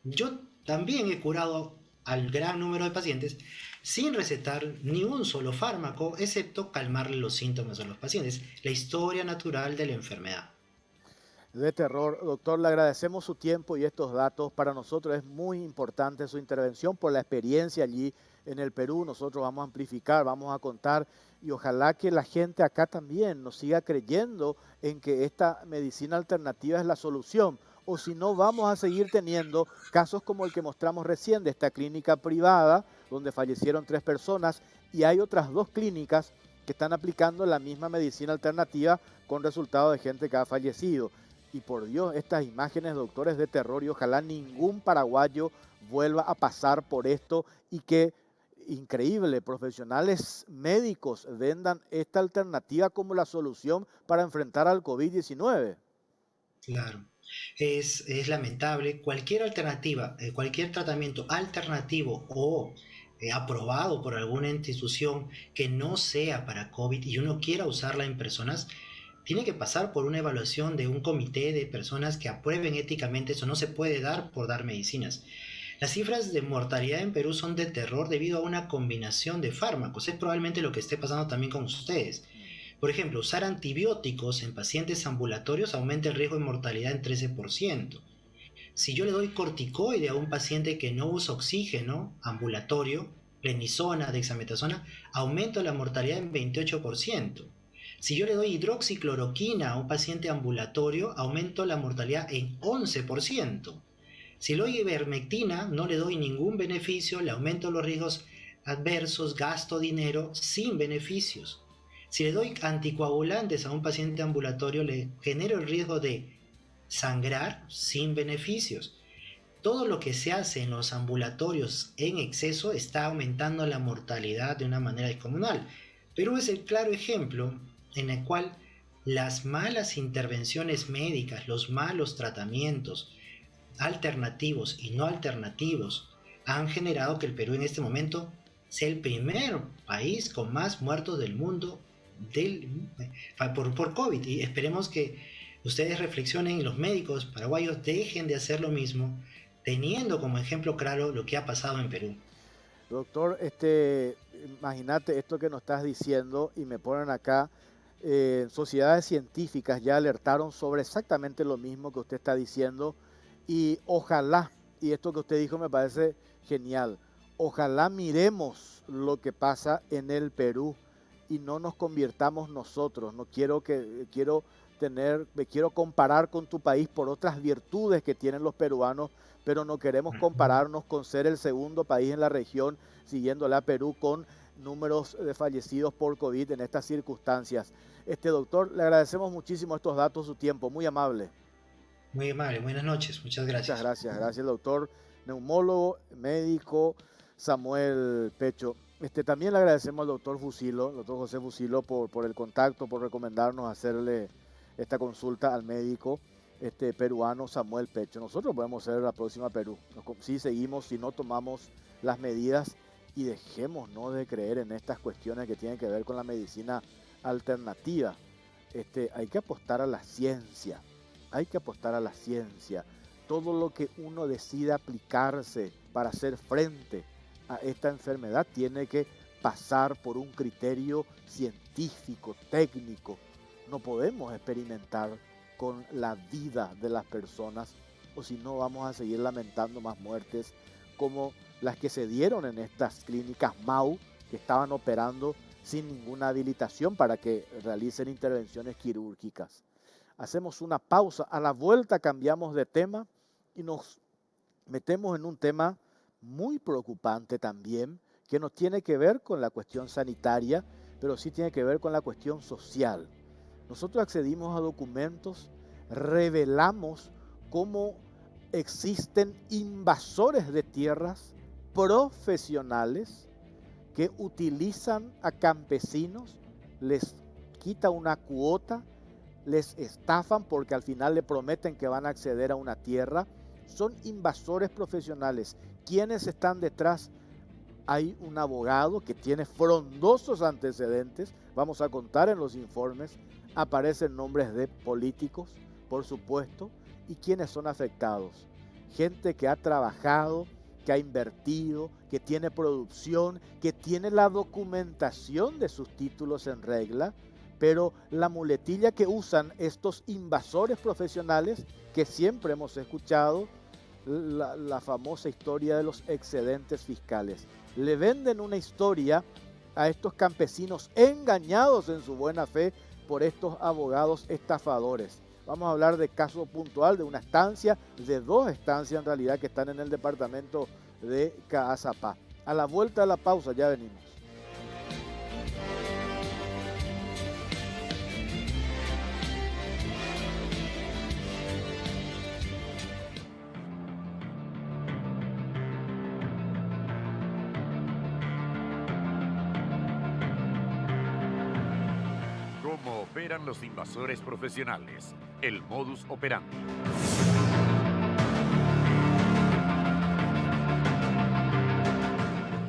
yo también he curado al gran número de pacientes sin recetar ni un solo fármaco, excepto calmarle los síntomas a los pacientes. La historia natural de la enfermedad. De terror. Doctor, le agradecemos su tiempo y estos datos. Para nosotros es muy importante su intervención por la experiencia allí en el Perú. Nosotros vamos a amplificar, vamos a contar y ojalá que la gente acá también nos siga creyendo en que esta medicina alternativa es la solución. O si no, vamos a seguir teniendo casos como el que mostramos recién de esta clínica privada donde fallecieron 3 personas y hay otras 2 clínicas que están aplicando la misma medicina alternativa con resultado de gente que ha fallecido. Y por Dios, estas imágenes, doctores, de terror y ojalá ningún paraguayo vuelva a pasar por esto y que, increíble, profesionales médicos vendan esta alternativa como la solución para enfrentar al COVID-19. Claro, es lamentable. Cualquier alternativa, cualquier tratamiento alternativo o aprobado por alguna institución que no sea para COVID y uno quiera usarla en personas, tiene que pasar por una evaluación de un comité de personas que aprueben éticamente. Eso no se puede dar por dar medicinas. Las cifras de mortalidad en Perú son de terror debido a una combinación de fármacos. Es probablemente lo que esté pasando también con ustedes. Por ejemplo, usar antibióticos en pacientes ambulatorios aumenta el riesgo de mortalidad en 13%. Si yo le doy corticoide a un paciente que no usa oxígeno ambulatorio, prednisona, dexametasona, aumento la mortalidad en 28%. Si yo le doy hidroxicloroquina a un paciente ambulatorio, aumento la mortalidad en 11%. Si le doy ivermectina, no le doy ningún beneficio, le aumento los riesgos adversos, gasto dinero sin beneficios. Si le doy anticoagulantes a un paciente ambulatorio, le genero el riesgo de sangrar sin beneficios. Todo lo que se hace en los ambulatorios en exceso está aumentando la mortalidad de una manera descomunal. Perú es el claro ejemplo en el cual las malas intervenciones médicas, los malos tratamientos alternativos y no alternativos han generado que el Perú en este momento sea el primer país con más muertos del mundo por COVID. Y esperemos que ustedes reflexionen y los médicos paraguayos dejen de hacer lo mismo, teniendo como ejemplo claro lo que ha pasado en Perú. Doctor, imagínate esto que nos estás diciendo y me ponen acá. Sociedades científicas ya alertaron sobre exactamente lo mismo que usted está diciendo y ojalá, y esto que usted dijo me parece genial, ojalá miremos lo que pasa en el Perú y no nos convirtamos nosotros. No me quiero comparar con tu país por otras virtudes que tienen los peruanos, pero no queremos compararnos con ser el segundo país en la región, siguiéndole a Perú con números de fallecidos por COVID en estas circunstancias. Doctor, le agradecemos muchísimo estos datos, su tiempo, muy amable. Muy amable, buenas noches, muchas gracias. Muchas gracias, doctor, neumólogo, médico Samuel Pecho. También le agradecemos al doctor José Fusilo, por el contacto, por recomendarnos hacerle esta consulta al médico peruano Samuel Pecho. Nosotros podemos ser la próxima Perú, si seguimos, si no tomamos las medidas y dejemos no de creer en estas cuestiones que tienen que ver con la medicina alternativa. Hay que apostar a la ciencia, Todo lo que uno decida aplicarse para hacer frente a esta enfermedad tiene que pasar por un criterio científico, técnico. No podemos experimentar con la vida de las personas o si no vamos a seguir lamentando más muertes como las que se dieron en estas clínicas MAU que estaban operando sin ninguna habilitación para que realicen intervenciones quirúrgicas. Hacemos una pausa, a la vuelta cambiamos de tema y nos metemos en un tema muy preocupante también, que no tiene que ver con la cuestión sanitaria, pero sí tiene que ver con la cuestión social. Nosotros accedimos a documentos, revelamos cómo existen invasores de tierras profesionales que utilizan a campesinos, les quita una cuota, les estafan porque al final le prometen que van a acceder a una tierra. Son invasores profesionales. ¿Quiénes están detrás? Hay un abogado que tiene frondosos antecedentes, vamos a contar en los informes, aparecen nombres de políticos, por supuesto, y quiénes son afectados. Gente que ha trabajado, que ha invertido, que tiene producción, que tiene la documentación de sus títulos en regla, pero la muletilla que usan estos invasores profesionales, que siempre hemos escuchado, la famosa historia de los excedentes fiscales. Le venden una historia a estos campesinos engañados en su buena fe por estos abogados estafadores. Vamos a hablar de caso puntual de una estancia, de dos estancias en realidad que están en el departamento de Caazapá. A la vuelta de la pausa ya venimos. ¿Cómo operan los invasores profesionales? El modus operandi.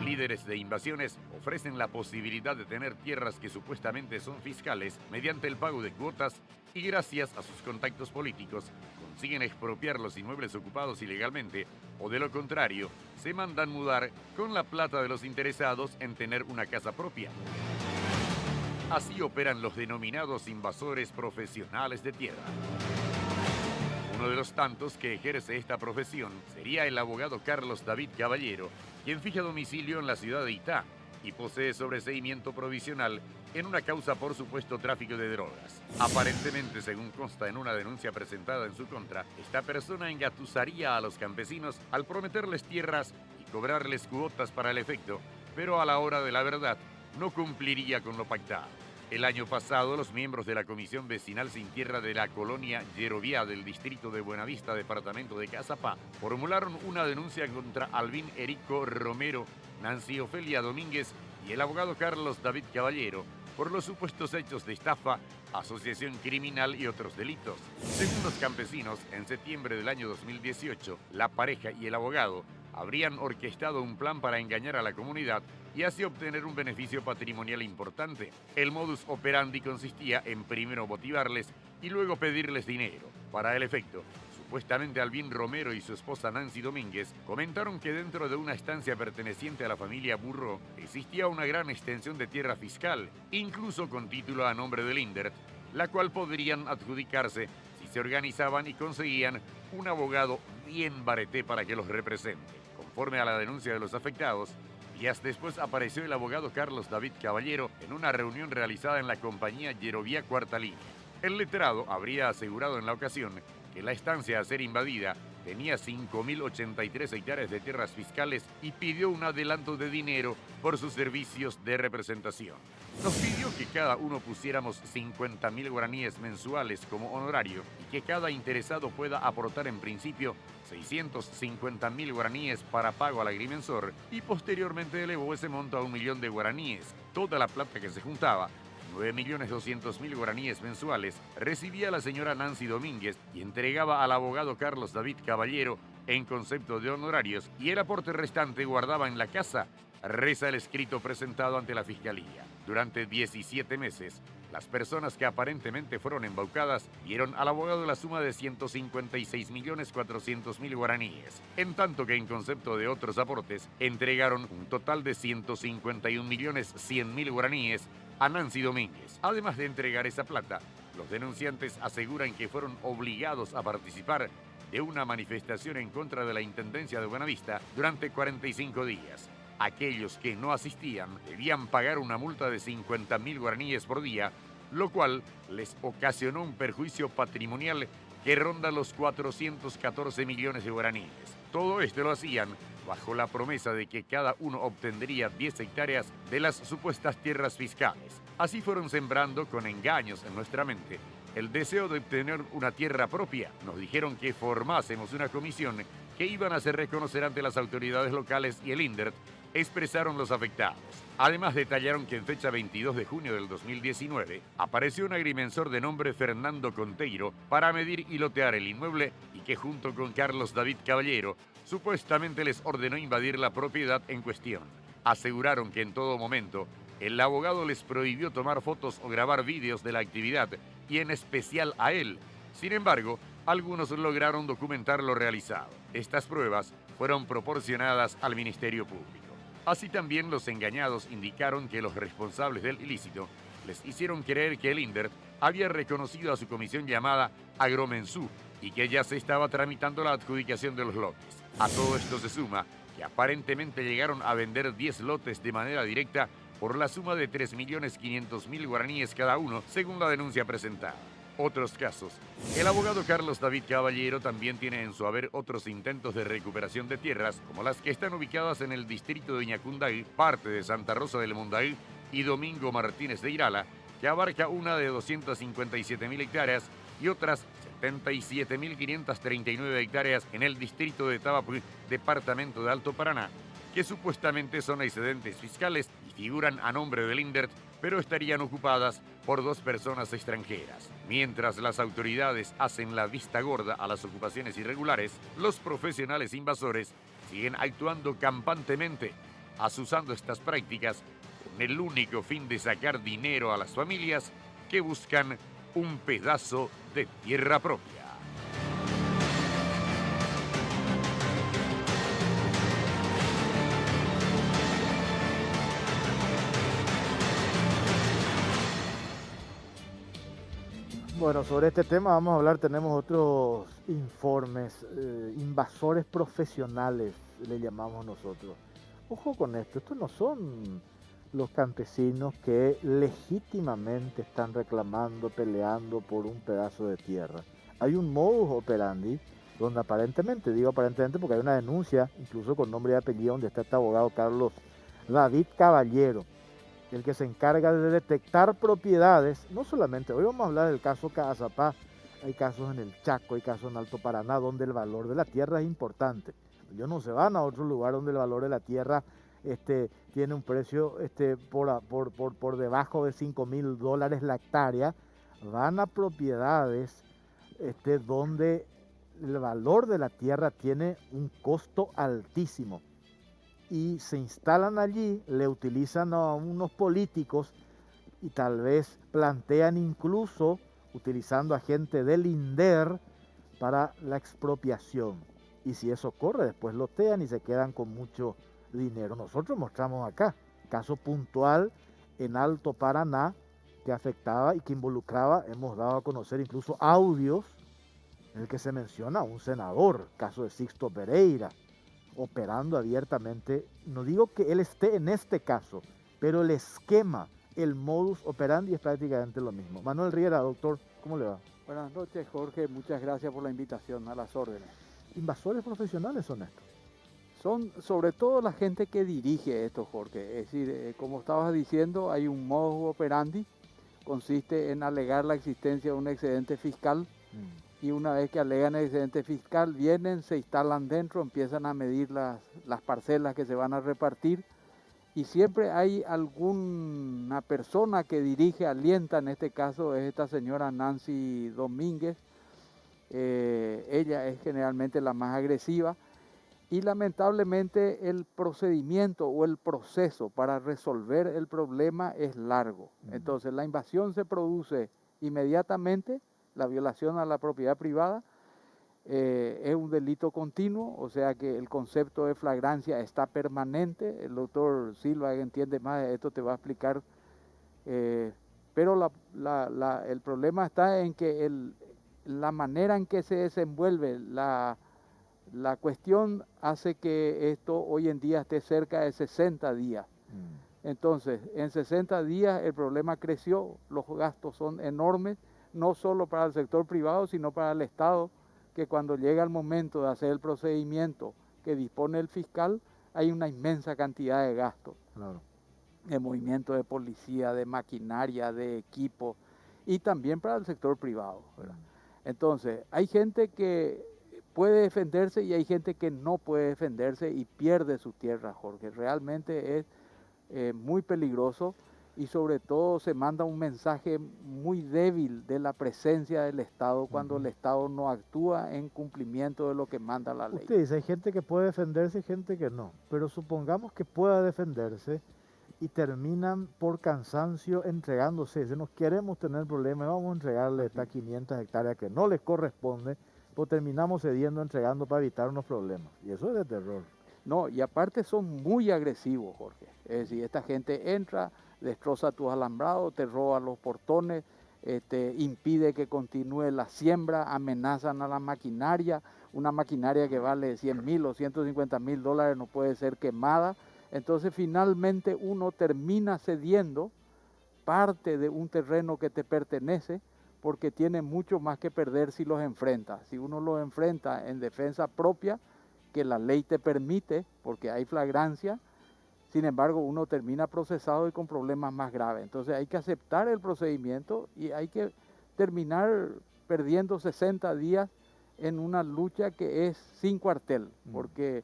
Líderes de invasiones ofrecen la posibilidad de tener tierras que supuestamente son fiscales mediante el pago de cuotas y gracias a sus contactos políticos consiguen expropiar los inmuebles ocupados ilegalmente o de lo contrario se mandan mudar con la plata de los interesados en tener una casa propia. Así operan los denominados invasores profesionales de tierra. Uno de los tantos que ejerce esta profesión sería el abogado Carlos David Caballero, quien fija domicilio en la ciudad de Itá y posee sobreseimiento provisional en una causa por supuesto tráfico de drogas. Aparentemente, según consta en una denuncia presentada en su contra, esta persona engatusaría a los campesinos al prometerles tierras y cobrarles cuotas para el efecto, pero a la hora de la verdad no cumpliría con lo pactado. El año pasado, los miembros de la Comisión Vecinal Sin Tierra de la colonia Yeroviá del distrito de Buenavista, departamento de Caazapá, formularon una denuncia contra Albín Erico Romero, Nancy Ofelia Domínguez y el abogado Carlos David Caballero por los supuestos hechos de estafa, asociación criminal y otros delitos. Según los campesinos, en septiembre del año 2018, la pareja y el abogado habrían orquestado un plan para engañar a la comunidad y así obtener un beneficio patrimonial importante. El modus operandi consistía en primero motivarles y luego pedirles dinero. Para el efecto, supuestamente Albín Romero y su esposa Nancy Domínguez comentaron que dentro de una estancia perteneciente a la familia Burro existía una gran extensión de tierra fiscal, incluso con título a nombre de Lindert, la cual podrían adjudicarse si se organizaban y conseguían un abogado bien bareté para que los represente. Conforme a la denuncia de los afectados, días después apareció el abogado Carlos David Caballero en una reunión realizada en la compañía Yeroviá Cuarta Línea. El letrado habría asegurado en la ocasión que la estancia a ser invadida tenía 5.083 hectáreas de tierras fiscales y pidió un adelanto de dinero por sus servicios de representación. Nos pidió que cada uno pusiéramos 50.000 guaraníes mensuales como honorario y que cada interesado pueda aportar en principio 650.000 guaraníes para pago al agrimensor y posteriormente elevó ese monto a 1 millón de guaraníes. Toda la plata que se juntaba, 9.200.000 guaraníes mensuales, recibía la señora Nancy Domínguez y entregaba al abogado Carlos David Caballero en concepto de honorarios y el aporte restante guardaba en la casa, reza el escrito presentado ante la Fiscalía. Durante 17 meses, las personas que aparentemente fueron embaucadas dieron al abogado la suma de 156.400.000 guaraníes, en tanto que en concepto de otros aportes entregaron un total de 151.100.000 guaraníes a Nancy Domínguez. Además de entregar esa plata, los denunciantes aseguran que fueron obligados a participar de una manifestación en contra de la Intendencia de Buenavista durante 45 días. Aquellos que no asistían debían pagar una multa de 50.000 guaraníes por día, lo cual les ocasionó un perjuicio patrimonial que ronda los 414 millones de guaraníes. Todo esto lo hacían bajo la promesa de que cada uno obtendría 10 hectáreas de las supuestas tierras fiscales. Así fueron sembrando con engaños en nuestra mente el deseo de obtener una tierra propia. Nos dijeron que formásemos una comisión que iban a hacer reconocer ante las autoridades locales y el INDERT, expresaron los afectados. Además, detallaron que en fecha 22 de junio del 2019 apareció un agrimensor de nombre Fernando Conteiro para medir y lotear el inmueble y que junto con Carlos David Caballero supuestamente les ordenó invadir la propiedad en cuestión. Aseguraron que en todo momento el abogado les prohibió tomar fotos o grabar vídeos de la actividad y en especial a él. Sin embargo, algunos lograron documentar lo realizado. Estas pruebas fueron proporcionadas al Ministerio Público. Así también los engañados indicaron que los responsables del ilícito les hicieron creer que el INDERT había reconocido a su comisión llamada Agromensú y que ya se estaba tramitando la adjudicación de los lotes. A todo esto se suma que aparentemente llegaron a vender 10 lotes de manera directa por la suma de 3.500.000 guaraníes cada uno, según la denuncia presentada. Otros casos. El abogado Carlos David Caballero también tiene en su haber otros intentos de recuperación de tierras, como las que están ubicadas en el distrito de Ñacunday, parte de Santa Rosa del Munday y Domingo Martínez de Irala, que abarca una de 257.000 hectáreas y otras 77.539 hectáreas en el distrito de Tabapú, departamento de Alto Paraná, que supuestamente son excedentes fiscales y figuran a nombre del INDERT, pero estarían ocupadas por 2 personas extranjeras. Mientras las autoridades hacen la vista gorda a las ocupaciones irregulares, los profesionales invasores siguen actuando campantemente, azuzando estas prácticas con el único fin de sacar dinero a las familias que buscan un pedazo de tierra propia. Bueno, sobre este tema vamos a hablar, tenemos otros informes, invasores profesionales, le llamamos nosotros. Ojo con esto, estos no son los campesinos que legítimamente están reclamando, peleando por un pedazo de tierra. Hay un modus operandi donde aparentemente, digo aparentemente porque hay una denuncia, incluso con nombre y apellido, donde está este abogado Carlos David Caballero, el que se encarga de detectar propiedades, no solamente, hoy vamos a hablar del caso Caazapá, hay casos en el Chaco, hay casos en Alto Paraná, donde el valor de la tierra es importante. Ellos no se van a otro lugar donde el valor de la tierra tiene un precio por debajo de $5.000 la hectárea, van a propiedades donde el valor de la tierra tiene un costo altísimo. Y se instalan allí, le utilizan a unos políticos y tal vez plantean incluso utilizando a gente del INDER para la expropiación. Y si eso ocurre, después lotean y se quedan con mucho dinero. Nosotros mostramos acá, caso puntual en Alto Paraná que afectaba y que involucraba, hemos dado a conocer incluso audios en el que se menciona a un senador, caso de Sixto Pereira, operando abiertamente. No digo que él esté en este caso, pero el esquema, el modus operandi es prácticamente lo mismo. Manuel Riera, doctor, ¿cómo le va? Buenas noches, Jorge, muchas gracias por la invitación, a las órdenes. ¿Invasores profesionales son estos? Son sobre todo la gente que dirige esto, Jorge. Es decir, como estabas diciendo, hay un modus operandi, consiste en alegar la existencia de un excedente fiscal. Y una vez que alegan el excedente fiscal, vienen, se instalan dentro, empiezan a medir las parcelas que se van a repartir y siempre hay alguna persona que dirige, alienta, en este caso es esta señora Nancy Domínguez, ella es generalmente la más agresiva y lamentablemente el procedimiento o el proceso para resolver el problema es largo. Entonces la invasión se produce inmediatamente. La violación a la propiedad privada es un delito continuo, o sea que el concepto de flagrancia está permanente. El doctor Silva, que entiende más de esto, te va a explicar. Pero el problema está en que la manera en que se desenvuelve la cuestión hace que esto hoy en día esté cerca de 60 días. Entonces, en 60 días el problema creció, los gastos son enormes, no solo para el sector privado, sino para el Estado, que cuando llega el momento de hacer el procedimiento que dispone el fiscal, hay una inmensa cantidad de gastos. Claro. De movimiento de policía, de maquinaria, de equipo, y también para el sector privado, ¿verdad? Entonces, hay gente que puede defenderse y hay gente que no puede defenderse y pierde su tierra, Jorge. Realmente es muy peligroso y sobre todo se manda un mensaje muy débil de la presencia del Estado cuando el Estado no actúa en cumplimiento de lo que manda la ley. Usted dice, hay gente que puede defenderse y gente que no, pero supongamos que pueda defenderse y terminan por cansancio entregándose. Si nos queremos tener problemas, vamos a entregarle estas 500 hectáreas que no les corresponde, pues terminamos cediendo, entregando para evitar unos problemas. Y eso es de terror. No, y aparte son muy agresivos, Jorge. Es decir, esta gente entra, destroza tus alambrados, te roba los portones, impide que continúe la siembra, amenazan a la maquinaria. Una maquinaria que vale 100.000 o 150.000 dólares no puede ser quemada. Entonces finalmente uno termina cediendo parte de un terreno que te pertenece porque tiene mucho más que perder si los enfrenta. Si uno los enfrenta en defensa propia, que la ley te permite, porque hay flagrancia, sin embargo uno termina procesado y con problemas más graves. Entonces hay que aceptar el procedimiento y hay que terminar perdiendo 60 días en una lucha que es sin cuartel, porque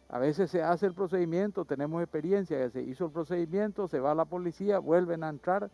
a veces se hace el procedimiento, tenemos experiencia, que se hizo el procedimiento, se va a la policía, vuelven a entrar,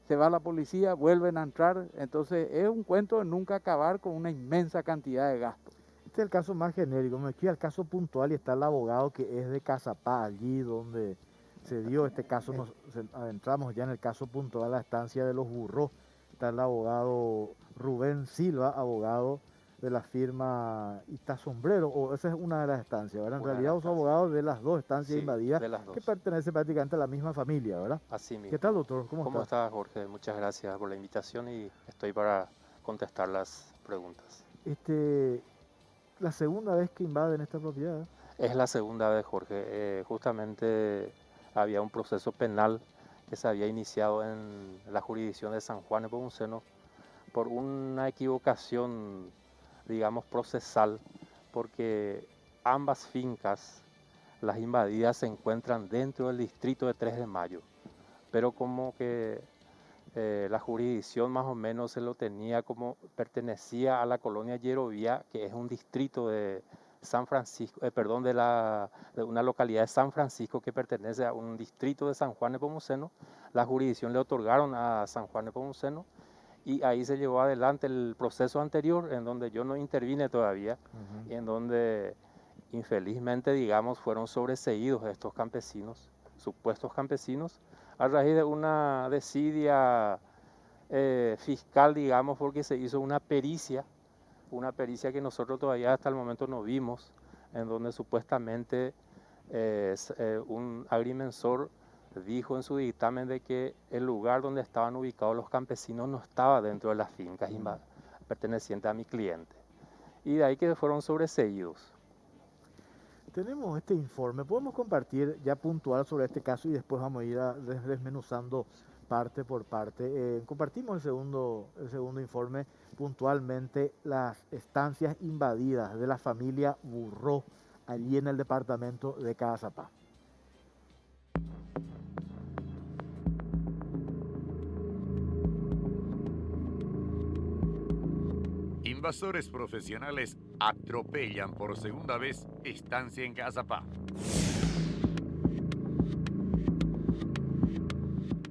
se va a la policía, vuelven a entrar. Entonces es un cuento de nunca acabar con una inmensa cantidad de gastos. Este es el caso más genérico. Me estoy al caso puntual y está el abogado que es de Cazapá, allí donde se dio este caso. Nos adentramos ya en el caso puntual, la estancia de los Burros. Está el abogado Rubén Silva, abogado de la firma Ita Sombrero, o esa es una de las estancias, ¿verdad? En realidad es abogado de las dos estancias invadidas, que pertenece prácticamente a la misma familia, ¿verdad? Así mismo. ¿Qué tal, doctor? ¿Cómo está, Jorge? Muchas gracias por la invitación y estoy para contestar las preguntas. La segunda vez que invaden esta propiedad. Es la segunda vez, Jorge. Justamente había un proceso penal que se había iniciado en la jurisdicción de San Juan Nepomuceno por una equivocación, digamos, procesal, porque ambas fincas, las invadidas, se encuentran dentro del distrito de 3 de Mayo, pero como que la jurisdicción más o menos se lo tenía como pertenecía a la colonia Yerovía, que es un distrito de San Francisco, de una localidad de San Francisco que pertenece a un distrito de San Juan Nepomuceno. La jurisdicción le otorgaron a San Juan Nepomuceno y ahí se llevó adelante el proceso anterior en donde yo no intervine todavía, y en donde infelizmente, digamos, fueron sobreseídos estos campesinos, supuestos campesinos, a raíz de una desidia fiscal, digamos, porque se hizo una pericia que nosotros todavía hasta el momento no vimos, en donde supuestamente un agrimensor dijo en su dictamen de que el lugar donde estaban ubicados los campesinos no estaba dentro de las fincas pertenecientes a mi cliente. Y de ahí que fueron sobreseídos. Tenemos este informe, podemos compartir ya puntual sobre este caso y después vamos a ir desmenuzando parte por parte. Compartimos el segundo informe, puntualmente las estancias invadidas de la familia Burró, allí en el departamento de Cazapá. Invasores profesionales atropellan por segunda vez estancia en Cazapá.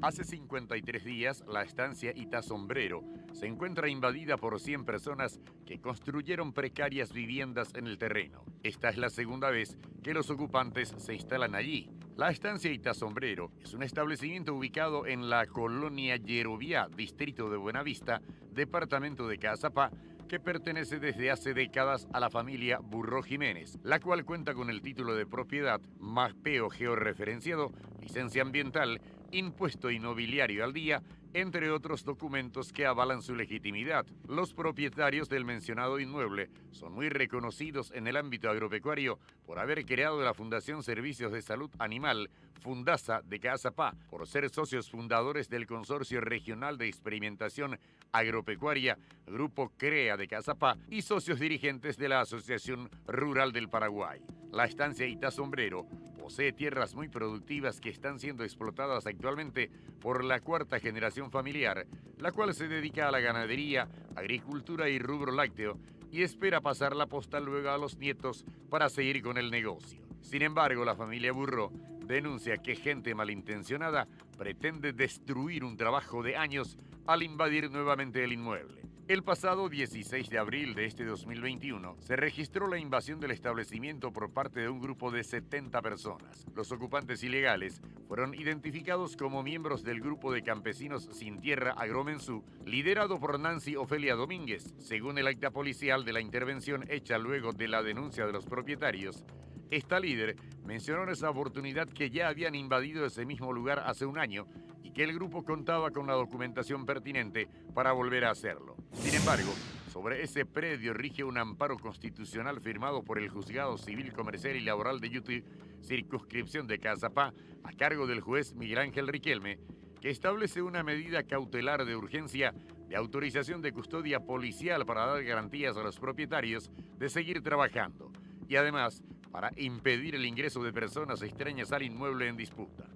Hace 53 días, la estancia Ita Sombrero se encuentra invadida por 100 personas que construyeron precarias viviendas en el terreno. Esta es la segunda vez que los ocupantes se instalan allí. La estancia Ita Sombrero es un establecimiento ubicado en la colonia Yerovía, distrito de Buenavista, departamento de Cazapá, que pertenece desde hace décadas a la familia Burró Jiménez, la cual cuenta con el título de propiedad, mapeo georreferenciado, licencia ambiental, impuesto inmobiliario al día, entre otros documentos que avalan su legitimidad. Los propietarios del mencionado inmueble son muy reconocidos en el ámbito agropecuario por haber creado la Fundación Servicios de Salud Animal, Fundasa de Cazapá, por ser socios fundadores del Consorcio Regional de Experimentación Agropecuaria, Grupo CREA de Cazapá, y socios dirigentes de la Asociación Rural del Paraguay. La estancia Ita Sombrero posee tierras muy productivas que están siendo explotadas actualmente por la cuarta generación familiar, la cual se dedica a la ganadería, agricultura y rubro lácteo, y espera pasar la posta luego a los nietos para seguir con el negocio. Sin embargo, la familia Burro denuncia que gente malintencionada pretende destruir un trabajo de años al invadir nuevamente el inmueble. El pasado 16 de abril de este 2021 se registró la invasión del establecimiento por parte de un grupo de 70 personas. Los ocupantes ilegales fueron identificados como miembros del grupo de campesinos sin tierra Agromensú, liderado por Nancy Ofelia Domínguez. Según el acta policial de la intervención hecha luego de la denuncia de los propietarios, esta líder mencionó en esa oportunidad que ya habían invadido ese mismo lugar hace un año y que el grupo contaba con la documentación pertinente para volver a hacerlo. Sin embargo, sobre ese predio rige un amparo constitucional firmado por el Juzgado Civil, Comercial y Laboral de Yutí, circunscripción de Cazapá, a cargo del juez Miguel Ángel Riquelme, que establece una medida cautelar de urgencia de autorización de custodia policial para dar garantías a los propietarios de seguir trabajando y además para impedir el ingreso de personas extrañas al inmueble en disputa.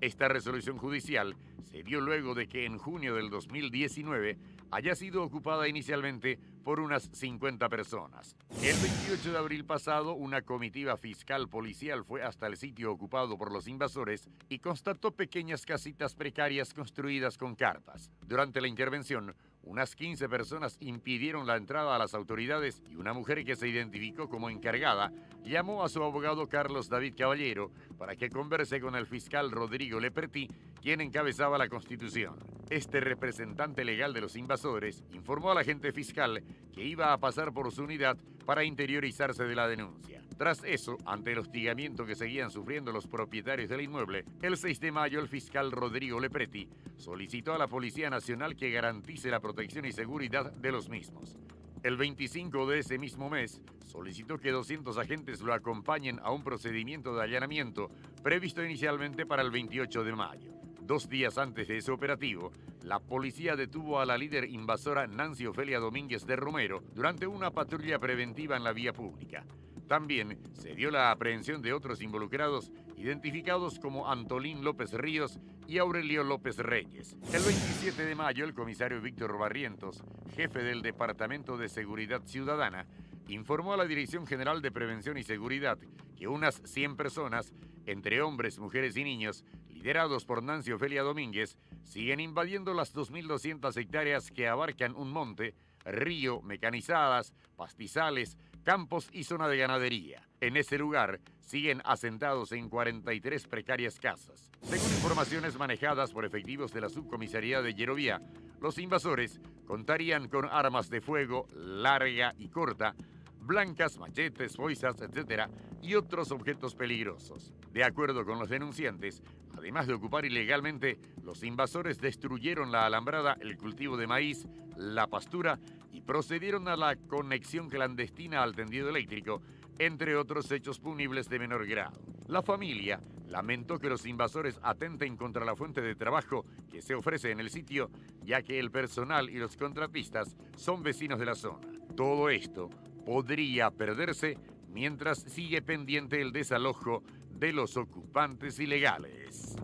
Esta resolución judicial se dio luego de que en junio del 2019 haya sido ocupada inicialmente por unas 50 personas. El 28 de abril pasado, una comitiva fiscal policial fue hasta el sitio ocupado por los invasores y constató pequeñas casitas precarias construidas con carpas. Durante la intervención, unas 15 personas impidieron la entrada a las autoridades y una mujer que se identificó como encargada llamó a su abogado Carlos David Caballero para que converse con el fiscal Rodrigo Leperti, quien encabezaba la constitución. Este representante legal de los invasores informó al agente fiscal que iba a pasar por su unidad para interiorizarse de la denuncia. Tras eso, ante el hostigamiento que seguían sufriendo los propietarios del inmueble, el 6 de mayo el fiscal Rodrigo Lepretti solicitó a la Policía Nacional que garantice la protección y seguridad de los mismos. El 25 de ese mismo mes, solicitó que 200 agentes lo acompañen a un procedimiento de allanamiento previsto inicialmente para el 28 de mayo. 2 días antes de ese operativo, la policía detuvo a la líder invasora Nancy Ofelia Domínguez de Romero durante una patrulla preventiva en la vía pública. También se dio la aprehensión de otros involucrados, identificados como Antolín López Ríos y Aurelio López Reyes. El 27 de mayo, el comisario Víctor Barrientos, jefe del Departamento de Seguridad Ciudadana, informó a la Dirección General de Prevención y Seguridad que unas 100 personas, entre hombres, mujeres y niños, liderados por Nancy Ofelia Domínguez, siguen invadiendo las 2.200 hectáreas que abarcan un monte, río, mecanizadas, pastizales, campos y zona de ganadería. En ese lugar siguen asentados en 43 precarias casas. Según informaciones manejadas por efectivos de la subcomisaría de Yerovia, los invasores contarían con armas de fuego larga y corta, blancas, machetes, foizas, etc., y otros objetos peligrosos. De acuerdo con los denunciantes, además de ocupar ilegalmente, los invasores destruyeron la alambrada, el cultivo de maíz, la pastura y procedieron a la conexión clandestina al tendido eléctrico, entre otros hechos punibles de menor grado. La familia lamentó que los invasores atenten contra la fuente de trabajo que se ofrece en el sitio, ya que el personal y los contratistas son vecinos de la zona. Todo esto podría perderse mientras sigue pendiente el desalojo de los ocupantes ilegales.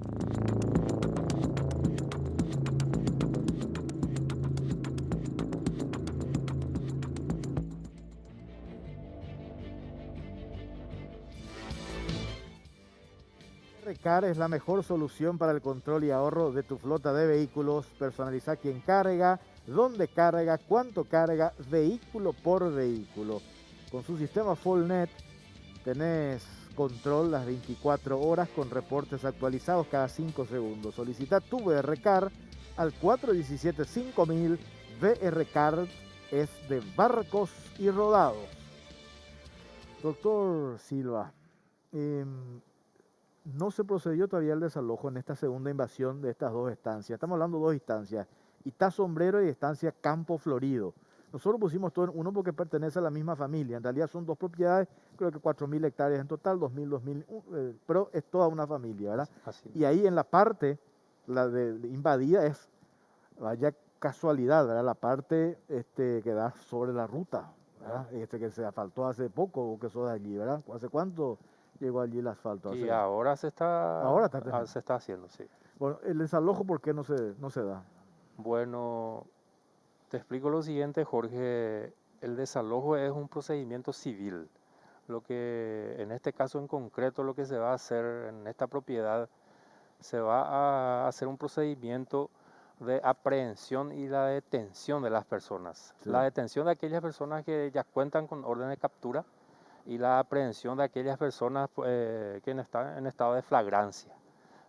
Recar es la mejor solución para el control y ahorro de tu flota de vehículos. Personaliza quién carga, dónde carga, cuánto carga, vehículo por vehículo. Con su sistema FullNet tenés control las 24 horas con reportes actualizados cada 5 segundos. Solicita tu VRCard al 417-5000. VRCard es de barcos y rodados. Doctor Silva, no se procedió todavía al desalojo en esta segunda invasión de estas dos estancias. Estamos hablando de dos instancias, Itá Sombrero y estancia Campo Florido. Nosotros pusimos todo en uno porque pertenece a la misma familia. En realidad son dos propiedades, creo que 4.000 hectáreas en total, 2.000, pero es toda una familia, ¿verdad? Así. Y ahí en la parte, la de invadida es, vaya casualidad, ¿verdad? La parte que da sobre la ruta, ¿verdad? Que se asfaltó hace poco, o que sos de allí, ¿verdad? ¿Hace cuánto llegó allí el asfalto. Y ahora se Ahora está terminado. se está haciendo, sí. Bueno, el desalojo, ¿por qué no se da? Bueno, te explico lo siguiente, Jorge. El desalojo es un procedimiento civil. Lo que en este caso en concreto lo que se va a hacer en esta propiedad, se va a hacer un procedimiento de aprehensión y la detención de las personas. Sí. La detención de aquellas personas que ya cuentan con orden de captura y la aprehensión de aquellas personas que están en estado de flagrancia.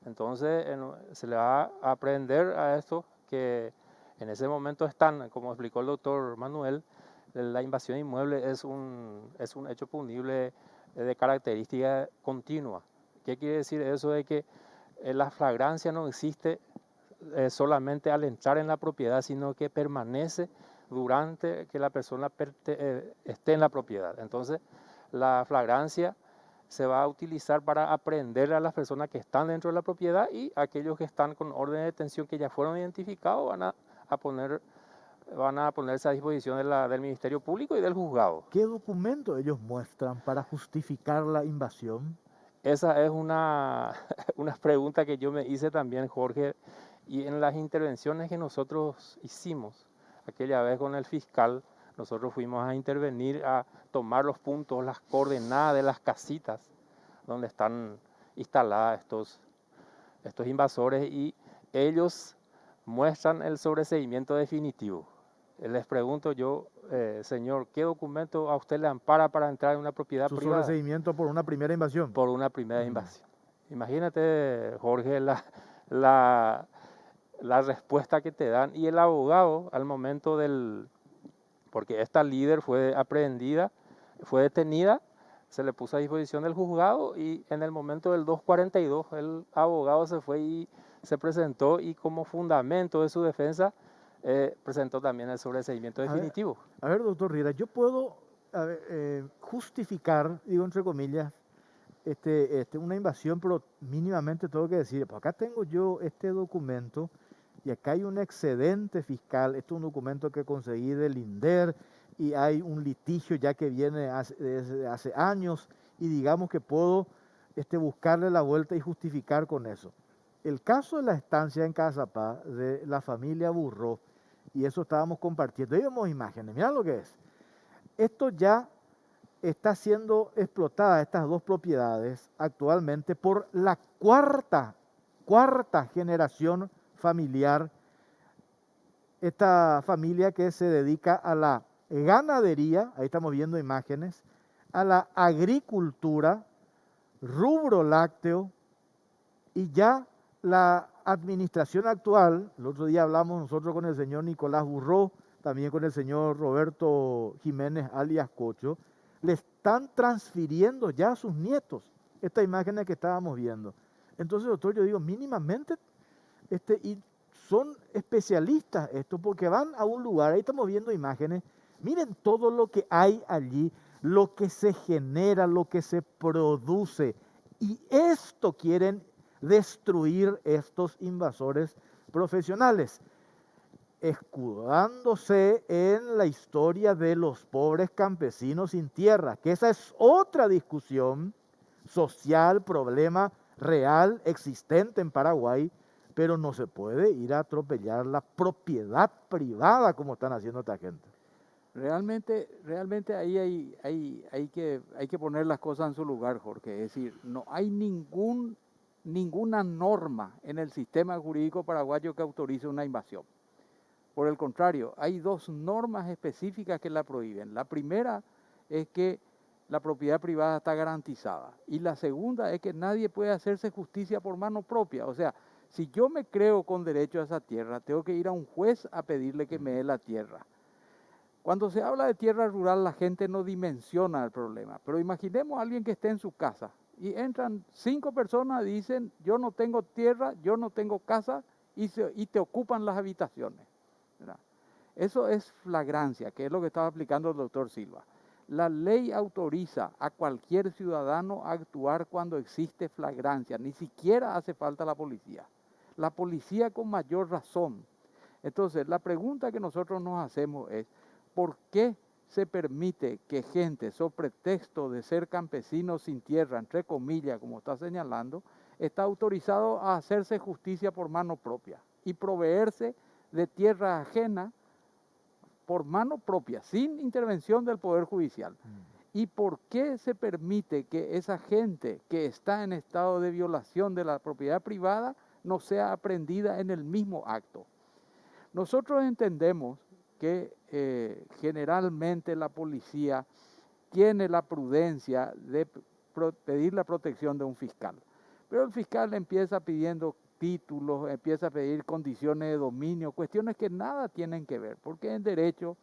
Entonces se le va a aprehender a estos que en ese momento están, como explicó el doctor Manuel, la invasión inmueble es un hecho punible de característica continua. ¿Qué quiere decir eso? De que la flagrancia no existe solamente al entrar en la propiedad, sino que permanece durante que la persona esté en la propiedad. Entonces, la flagrancia se va a utilizar para aprehender a las personas que están dentro de la propiedad, y aquellos que están con orden de detención que ya fueron identificados van a ponerse a disposición del Ministerio Público y del juzgado. ¿Qué documento ellos muestran para justificar la invasión? Esa es una pregunta que yo me hice también, Jorge, y en las intervenciones que nosotros hicimos aquella vez con el fiscal, nosotros fuimos a intervenir, a tomar los puntos, las coordenadas de las casitas donde están instaladas estos invasores, y ellos muestran el sobreseimiento definitivo. Les pregunto yo, señor, ¿qué documento a usted le ampara para entrar en una propiedad privada? Su sobreseimiento por una primera invasión. Por una primera invasión. Imagínate, Jorge, la respuesta que te dan, y el abogado al momento porque esta líder fue aprehendida, fue detenida, se le puso a disposición del juzgado, y en el momento del 242 el abogado se fue y se presentó, y como fundamento de su defensa presentó también el sobreseimiento definitivo. A ver, doctor Riera, yo puedo justificar, digo entre comillas, una invasión, pero mínimamente tengo que decir, pues acá tengo yo este documento y acá hay un excedente fiscal, este es un documento que conseguí del INDER y hay un litigio ya que viene desde hace años, y digamos que puedo buscarle la vuelta y justificar con eso. El caso de la estancia en Cazapá de la familia Burro, y eso estábamos compartiendo, ahí vemos imágenes, mirá lo que es. Esto ya está siendo explotada, estas dos propiedades, actualmente por la cuarta generación familiar. Esta familia que se dedica a la ganadería, ahí estamos viendo imágenes, a la agricultura, rubro lácteo, y ya la administración actual, el otro día hablamos nosotros con el señor Nicolás Burro, también con el señor Roberto Jiménez alias Cocho, le están transfiriendo ya a sus nietos estas imágenes que estábamos viendo. Entonces, doctor, yo digo, mínimamente, y son especialistas esto, porque van a un lugar, ahí estamos viendo imágenes, miren todo lo que hay allí, lo que se genera, lo que se produce, y esto quieren destruir estos invasores profesionales, escudándose en la historia de los pobres campesinos sin tierra, que esa es otra discusión social, problema real, existente en Paraguay, pero no se puede ir a atropellar la propiedad privada como están haciendo esta gente. Realmente ahí hay que poner las cosas en su lugar, Jorge. Es decir, no hay ninguna norma en el sistema jurídico paraguayo que autorice una invasión. Por el contrario, hay dos normas específicas que la prohíben. La primera es que la propiedad privada está garantizada, y la segunda es que nadie puede hacerse justicia por mano propia. O sea, si yo me creo con derecho a esa tierra, tengo que ir a un juez a pedirle que me dé la tierra. Cuando se habla de tierra rural, la gente no dimensiona el problema, pero imaginemos a alguien que esté en su casa y entran 5 personas y dicen, yo no tengo tierra, yo no tengo casa, y te ocupan las habitaciones, ¿verdad? Eso es flagrancia, que es lo que estaba explicando el doctor Silva. La ley autoriza a cualquier ciudadano a actuar cuando existe flagrancia, ni siquiera hace falta la policía. La policía con mayor razón. Entonces, la pregunta que nosotros nos hacemos es, ¿por qué se permite que gente, sobre pretexto de ser campesinos sin tierra, entre comillas, como está señalando, está autorizado a hacerse justicia por mano propia y proveerse de tierra ajena por mano propia, sin intervención del Poder Judicial? ¿Y por qué se permite que esa gente que está en estado de violación de la propiedad privada no sea aprehendida en el mismo acto? Nosotros entendemos que generalmente la policía tiene la prudencia de pedir la protección de un fiscal. Pero el fiscal empieza pidiendo títulos, empieza a pedir condiciones de dominio, cuestiones que nada tienen que ver, porque en derecho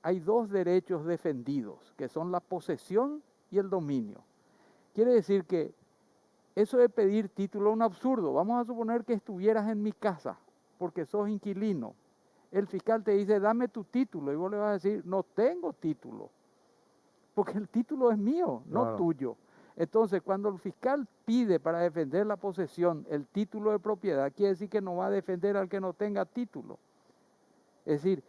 hay dos derechos defendidos, que son la posesión y el dominio. Quiere decir que eso de pedir título es un absurdo. Vamos a suponer que estuvieras en mi casa, porque sos inquilino. El fiscal te dice, dame tu título, y vos le vas a decir, no tengo título, porque el título es mío, no tuyo. Entonces, cuando el fiscal pide para defender la posesión el título de propiedad, quiere decir que no va a defender al que no tenga título. Es decir,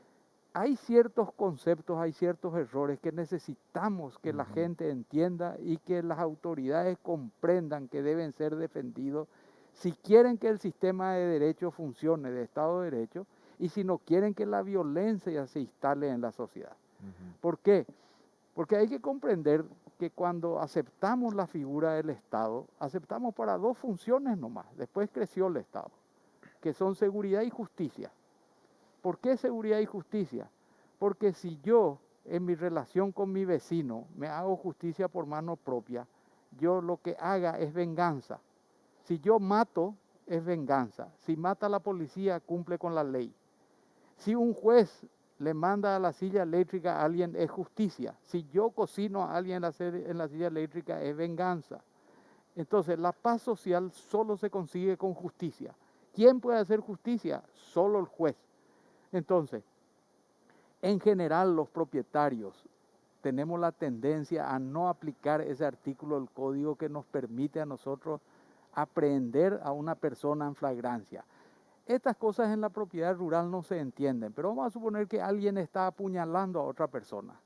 hay ciertos conceptos, hay ciertos errores que necesitamos que la gente entienda y que las autoridades comprendan que deben ser defendidos si quieren que el sistema de derecho funcione, de Estado de Derecho, y si no quieren que la violencia se instale en la sociedad. ¿Por qué? Porque hay que comprender que cuando aceptamos la figura del Estado, aceptamos para dos funciones nomás, después creció el Estado, que son seguridad y justicia. ¿Por qué seguridad y justicia? Porque si yo, en mi relación con mi vecino, me hago justicia por mano propia, yo lo que haga es venganza. Si yo mato, es venganza. Si mata la policía, cumple con la ley. Si un juez le manda a la silla eléctrica a alguien, es justicia. Si yo cocino a alguien en la silla eléctrica, es venganza. Entonces, la paz social solo se consigue con justicia. ¿Quién puede hacer justicia? Solo el juez. Entonces, en general, los propietarios tenemos la tendencia a no aplicar ese artículo del código que nos permite a nosotros aprehender a una persona en flagrancia. Estas cosas en la propiedad rural no se entienden, pero vamos a suponer que alguien está apuñalando a otra persona.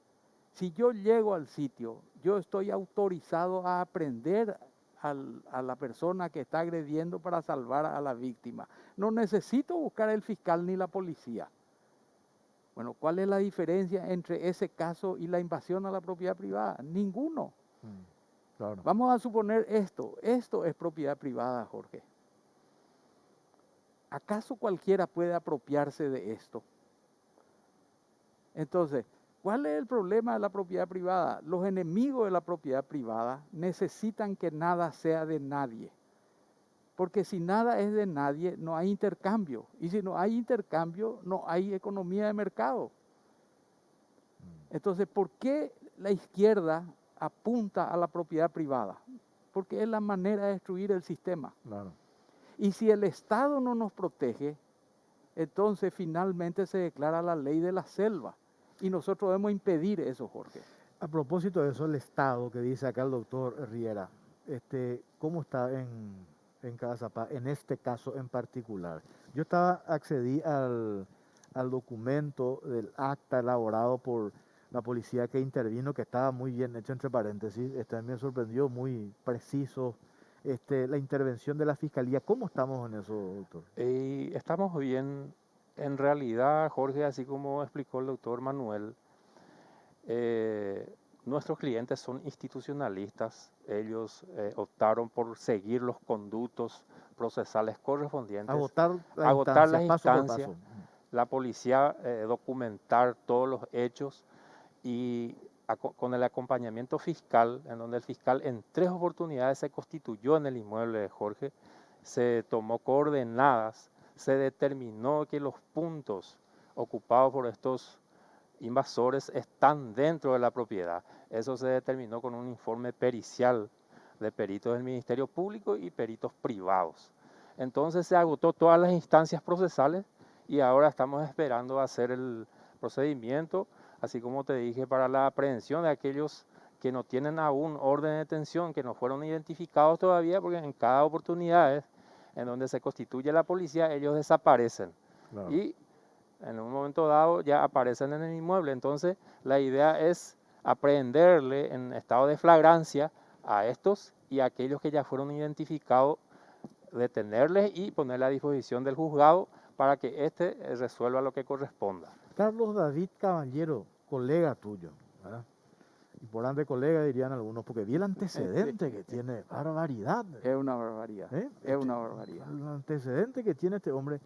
Si yo llego al sitio, yo estoy autorizado a aprehender a la persona que está agrediendo para salvar a la víctima. No necesito buscar el fiscal ni la policía. Bueno, ¿cuál es la diferencia entre ese caso y la invasión a la propiedad privada? Ninguno. Claro. Vamos a suponer esto es propiedad privada, Jorge. ¿Acaso cualquiera puede apropiarse de esto? Entonces, ¿cuál es el problema de la propiedad privada? Los enemigos de la propiedad privada necesitan que nada sea de nadie. Porque si nada es de nadie, no hay intercambio. Y si no hay intercambio, no hay economía de mercado. Entonces, ¿por qué la izquierda apunta a la propiedad privada? Porque es la manera de destruir el sistema. Claro. Y si el Estado no nos protege, entonces finalmente se declara la ley de la selva. Y nosotros debemos impedir eso, Jorge. A propósito de eso, el Estado que dice acá el doctor Riera, ¿cómo está en Cagazapá, en este caso en particular? Yo accedí al documento del acta elaborado por la policía que intervino, que estaba muy bien hecho, entre paréntesis, me sorprendió, muy preciso, la intervención de la Fiscalía. ¿Cómo estamos en eso, doctor? Estamos bien. En realidad, Jorge, así como explicó el doctor Manuel, nuestros clientes son institucionalistas. Ellos optaron por seguir los conductos procesales correspondientes, Agotar las paso por instancias, paso. la policía documentar todos los hechos y con el acompañamiento fiscal, en donde el fiscal en 3 oportunidades se constituyó en el inmueble de Jorge, se tomó coordenadas, se determinó que los puntos ocupados por estos invasores están dentro de la propiedad. Eso se determinó con un informe pericial de peritos del Ministerio Público y peritos privados. Entonces se agotó todas las instancias procesales y ahora estamos esperando hacer el procedimiento, así como te dije, para la aprehensión de aquellos que no tienen aún orden de detención, que no fueron identificados todavía, porque en cada oportunidad en donde se constituye la policía, ellos desaparecen. Claro. Y en un momento dado ya aparecen en el inmueble. Entonces la idea es aprehenderle en estado de flagrancia a estos y a aquellos que ya fueron identificados, detenerles y ponerle a disposición del juzgado para que éste resuelva lo que corresponda. Carlos David Caballero, colega tuyo, ¿verdad? Y por ante colega dirían algunos, porque vi el antecedente que tiene, barbaridad. Es una barbaridad, ¿Eh? es una barbaridad. El antecedente que tiene este hombre,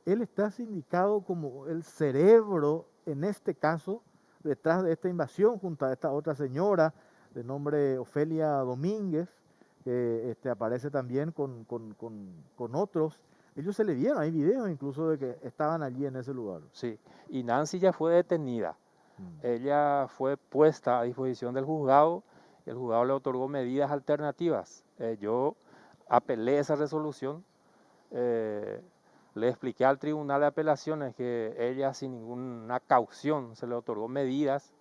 él está sindicado como el cerebro, en este caso, detrás de esta invasión, junto a esta otra señora de nombre Ofelia Domínguez, que aparece también con otros. Ellos se le vieron, hay videos incluso de que estaban allí en ese lugar. Sí, y Nancy ya fue detenida. Ella fue puesta a disposición del juzgado y el juzgado le otorgó medidas alternativas. Yo apelé esa resolución, le expliqué al Tribunal de Apelaciones que ella sin ninguna caución se le otorgó medidas,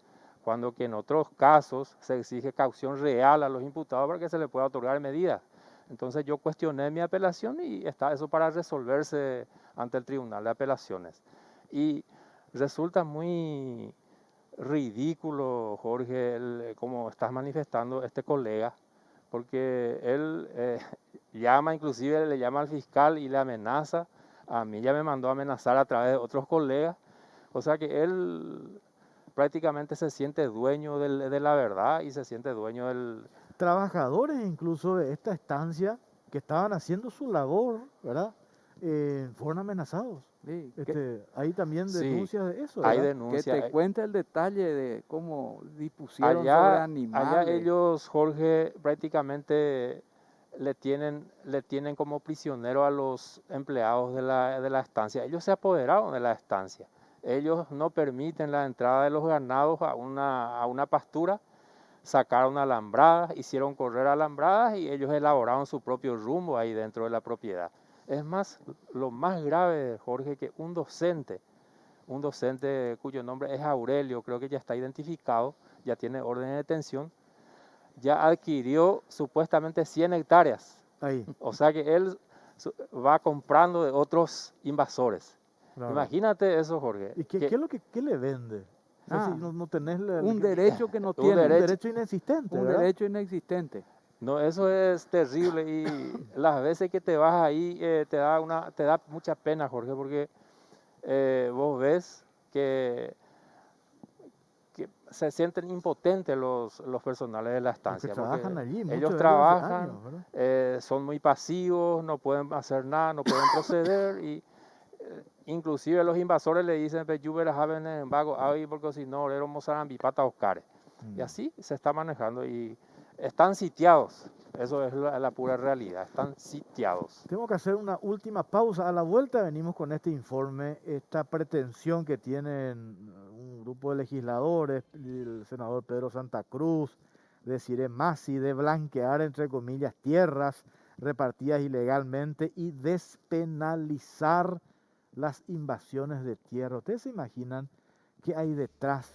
cuando que en otros casos se exige caución real a los imputados para que se le pueda otorgar medidas. Entonces yo cuestioné mi apelación y está eso para resolverse ante el Tribunal de Apelaciones. Y resulta muy ridículo, Jorge, como estás manifestando este colega, porque él llama, inclusive le llama al fiscal y le amenaza. A mí ya me mandó a amenazar a través de otros colegas. O sea que él prácticamente se siente dueño de la verdad y se siente dueño del... Trabajadores incluso de esta estancia que estaban haciendo su labor, ¿verdad? Fueron amenazados. Sí, hay también denuncias de eso, hay ¿verdad? denuncias. Que te cuente el detalle de cómo dispusieron sobre allá animales. ellos, Jorge, prácticamente le tienen como prisionero a los empleados de la estancia. Ellos se apoderaron de la estancia. Ellos no permiten la entrada de los ganados a una pastura. Sacaron alambradas, hicieron correr alambradas y ellos elaboraron su propio rumbo ahí dentro de la propiedad. Es más, lo más grave, Jorge, que un docente cuyo nombre es Aurelio, creo que ya está identificado, ya tiene orden de detención, ya adquirió supuestamente 100 hectáreas. Ahí. O sea que él va comprando de otros invasores. Claro. Imagínate eso, Jorge. ¿Y qué es lo que qué le vende? O sea, si no tenés un derecho que no un tiene. un derecho inexistente, Un ¿verdad? derecho inexistente. No, eso es terrible y las veces que te vas ahí te da mucha pena, Jorge, porque vos ves que se sienten impotentes los personales de la estancia. Porque trabajan allí, muchos ellos de trabajan, años, son muy pasivos, no pueden hacer nada, no pueden proceder y inclusive los invasores le dicen, yo verás en vago ahí porque si no, éramos pata Oscar. Y así se está manejando y están sitiados. Eso es la pura realidad, están sitiados. Tengo que hacer una última pausa. A la vuelta venimos con este informe, esta pretensión que tienen un grupo de legisladores, el senador Pedro Santa Cruz, de Cire Masi, de blanquear, entre comillas, tierras repartidas ilegalmente y despenalizar las invasiones de tierra. ¿Ustedes se imaginan qué hay detrás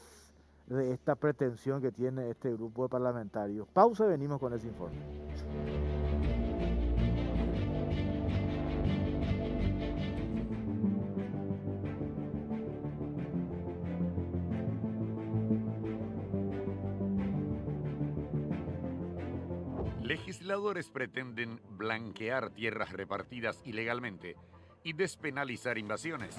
de esta pretensión que tiene este grupo de parlamentarios? Pausa y venimos con ese informe. Legisladores pretenden blanquear tierras repartidas ilegalmente y despenalizar invasiones.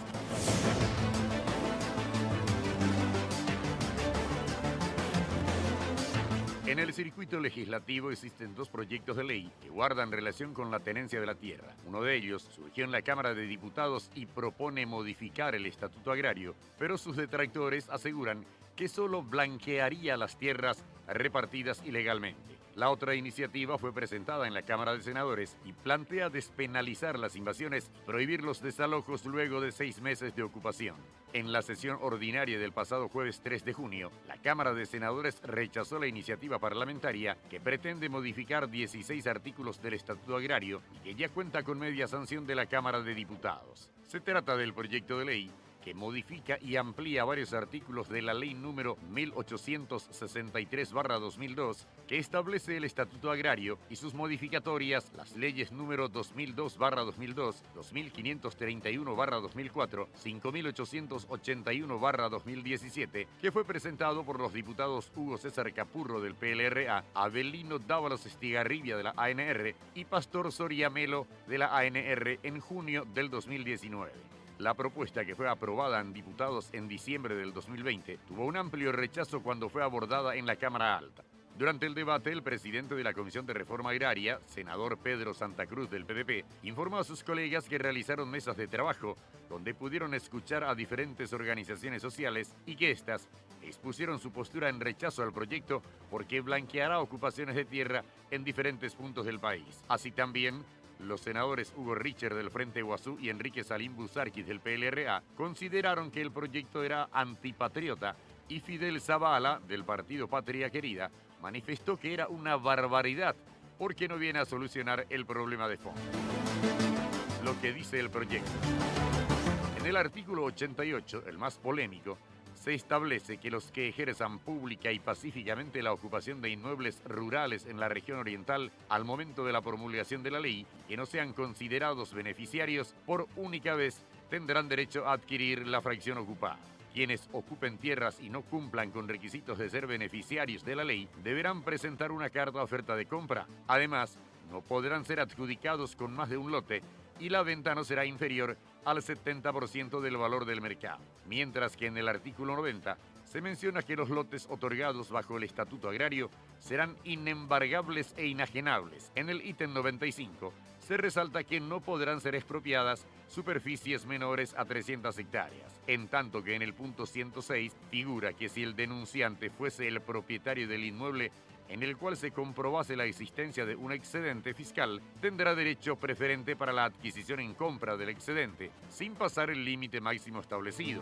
En el circuito legislativo existen dos proyectos de ley que guardan relación con la tenencia de la tierra. Uno de ellos surgió en la Cámara de Diputados y propone modificar el Estatuto Agrario, pero sus detractores aseguran que solo blanquearía las tierras repartidas ilegalmente. La otra iniciativa fue presentada en la Cámara de Senadores y plantea despenalizar las invasiones y prohibir los desalojos luego de 6 meses de ocupación. En la sesión ordinaria del pasado jueves 3 de junio, la Cámara de Senadores rechazó la iniciativa parlamentaria que pretende modificar 16 artículos del Estatuto Agrario y que ya cuenta con media sanción de la Cámara de Diputados. Se trata del proyecto de ley que modifica y amplía varios artículos de la ley número 1863/2002, que establece el Estatuto Agrario y sus modificatorias, las leyes número 2002/2002, 2531/2004, 5881/2017, que fue presentado por los diputados Hugo César Capurro del PLRA, Avelino Dávalos Estigarribia de la ANR y Pastor Soria Melo de la ANR en junio del 2019. La propuesta, que fue aprobada en diputados en diciembre del 2020, tuvo un amplio rechazo cuando fue abordada en la Cámara Alta. Durante el debate, el presidente de la Comisión de Reforma Agraria, senador Pedro Santa Cruz del PDP, informó a sus colegas que realizaron mesas de trabajo donde pudieron escuchar a diferentes organizaciones sociales y que éstas expusieron su postura en rechazo al proyecto porque blanqueará ocupaciones de tierra en diferentes puntos del país. Así también, los senadores Hugo Richer del Frente Guazú y Enrique Salim Busarquis del PLRA consideraron que el proyecto era antipatriota y Fidel Zavala, del partido Patria Querida, manifestó que era una barbaridad porque no viene a solucionar el problema de fondo. Lo que dice el proyecto. En el artículo 88, el más polémico, se establece que los que ejerzan pública y pacíficamente la ocupación de inmuebles rurales en la región oriental al momento de la promulgación de la ley, que no sean considerados beneficiarios por única vez, tendrán derecho a adquirir la fracción ocupada. Quienes ocupen tierras y no cumplan con requisitos de ser beneficiarios de la ley deberán presentar una carta de oferta de compra. Además, no podrán ser adjudicados con más de un lote y la venta no será inferior al 70% del valor del mercado. Mientras que en el artículo 90 se menciona que los lotes otorgados bajo el Estatuto Agrario serán inembargables e inajenables. En el ítem 95 se resalta que no podrán ser expropiadas superficies menores a 300 hectáreas, en tanto que en el punto 106 figura que si el denunciante fuese el propietario del inmueble en el cual se comprobase la existencia de un excedente fiscal, tendrá derecho preferente para la adquisición en compra del excedente, sin pasar el límite máximo establecido.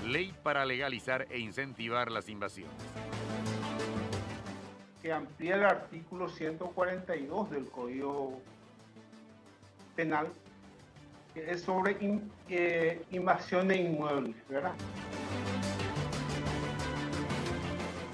Ley para legalizar e incentivar las invasiones. Que amplía el artículo 142 del Código Penal, que es sobre invasión de inmuebles, ¿verdad?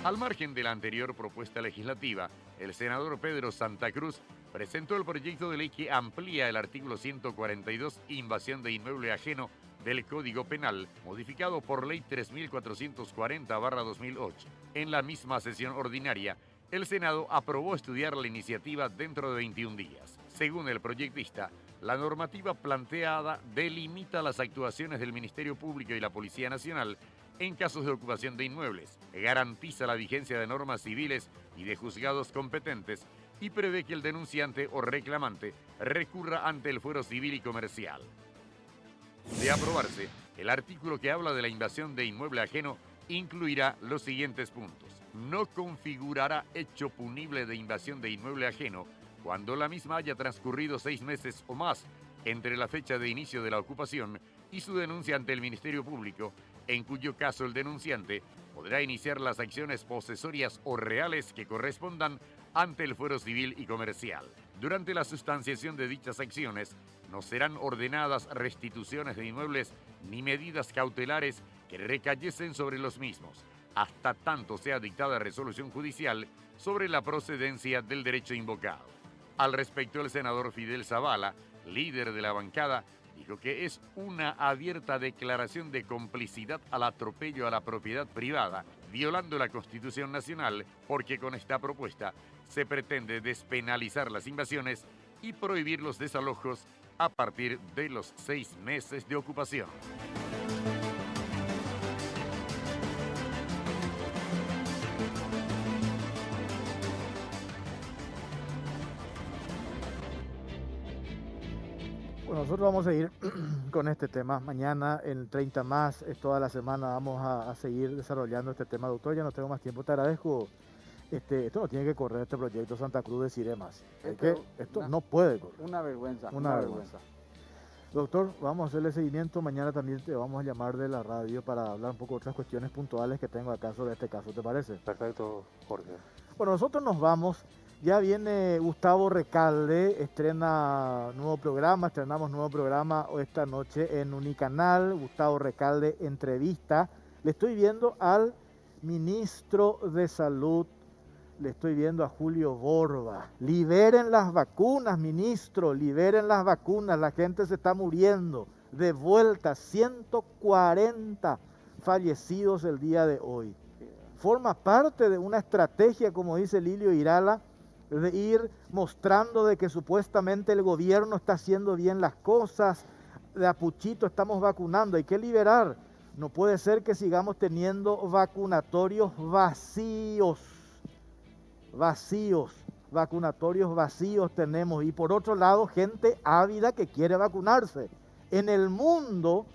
Al margen de la anterior propuesta legislativa, el senador Pedro Santa Cruz presentó el proyecto de ley que amplía el artículo 142, invasión de inmueble ajeno, del Código Penal, modificado por Ley 3440/2008. En la misma sesión ordinaria, el Senado aprobó estudiar la iniciativa dentro de 21 días. Según el proyectista, la normativa planteada delimita las actuaciones del Ministerio Público y la Policía Nacional en casos de ocupación de inmuebles, garantiza la vigencia de normas civiles y de juzgados competentes y prevé que el denunciante o reclamante recurra ante el fuero civil y comercial. De aprobarse, el artículo que habla de la invasión de inmueble ajeno incluirá los siguientes puntos. No configurará hecho punible de invasión de inmueble ajeno cuando la misma haya transcurrido 6 meses o más entre la fecha de inicio de la ocupación y su denuncia ante el Ministerio Público, en cuyo caso el denunciante podrá iniciar las acciones posesorias o reales que correspondan ante el fuero civil y comercial. Durante la sustanciación de dichas acciones, no serán ordenadas restituciones de inmuebles ni medidas cautelares que recayesen sobre los mismos, hasta tanto sea dictada resolución judicial sobre la procedencia del derecho invocado. Al respecto, el senador Fidel Zavala, líder de la bancada, dijo que es una abierta declaración de complicidad al atropello a la propiedad privada, violando la Constitución Nacional, porque con esta propuesta se pretende despenalizar las invasiones y prohibir los desalojos a partir de los 6 meses de ocupación. Bueno, nosotros vamos a seguir con este tema. Mañana en 30 más, toda la semana vamos a seguir desarrollando este tema. Doctor, ya no tengo más tiempo, te agradezco. Esto no tiene que correr, este proyecto Santa Cruz de Ciremas. Esto no puede correr. Una vergüenza. Una vergüenza. Doctor, vamos a hacerle seguimiento. Mañana también te vamos a llamar de la radio para hablar un poco de otras cuestiones puntuales que tengo acá sobre este caso, ¿te parece? Perfecto, Jorge. Bueno, nosotros nos vamos Ya viene Gustavo Recalde, estrenamos nuevo programa esta noche en Unicanal. Gustavo Recalde entrevista. Le estoy viendo al ministro de Salud, le estoy viendo a Julio Borba. Liberen las vacunas, ministro, liberen las vacunas, la gente se está muriendo. De vuelta, 140 fallecidos el día de hoy. Forma parte de una estrategia, como dice Lilio Irala, de ir mostrando de que supuestamente el gobierno está haciendo bien las cosas, de a puchito estamos vacunando, hay que liberar. No puede ser que sigamos teniendo vacunatorios vacunatorios vacíos tenemos, y por otro lado gente ávida que quiere vacunarse. En el mundo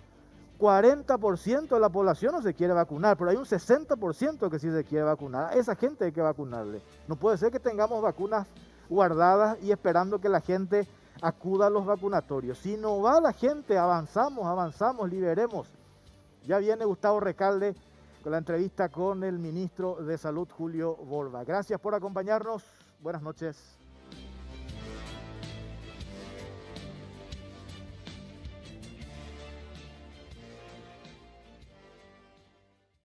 40% de la población no se quiere vacunar, pero hay un 60% que sí se quiere vacunar. A esa gente hay que vacunarle. No puede ser que tengamos vacunas guardadas y esperando que la gente acuda a los vacunatorios. Si no va la gente, avanzamos, liberemos. Ya viene Gustavo Recalde con la entrevista con el ministro de Salud, Julio Borba. Gracias por acompañarnos. Buenas noches.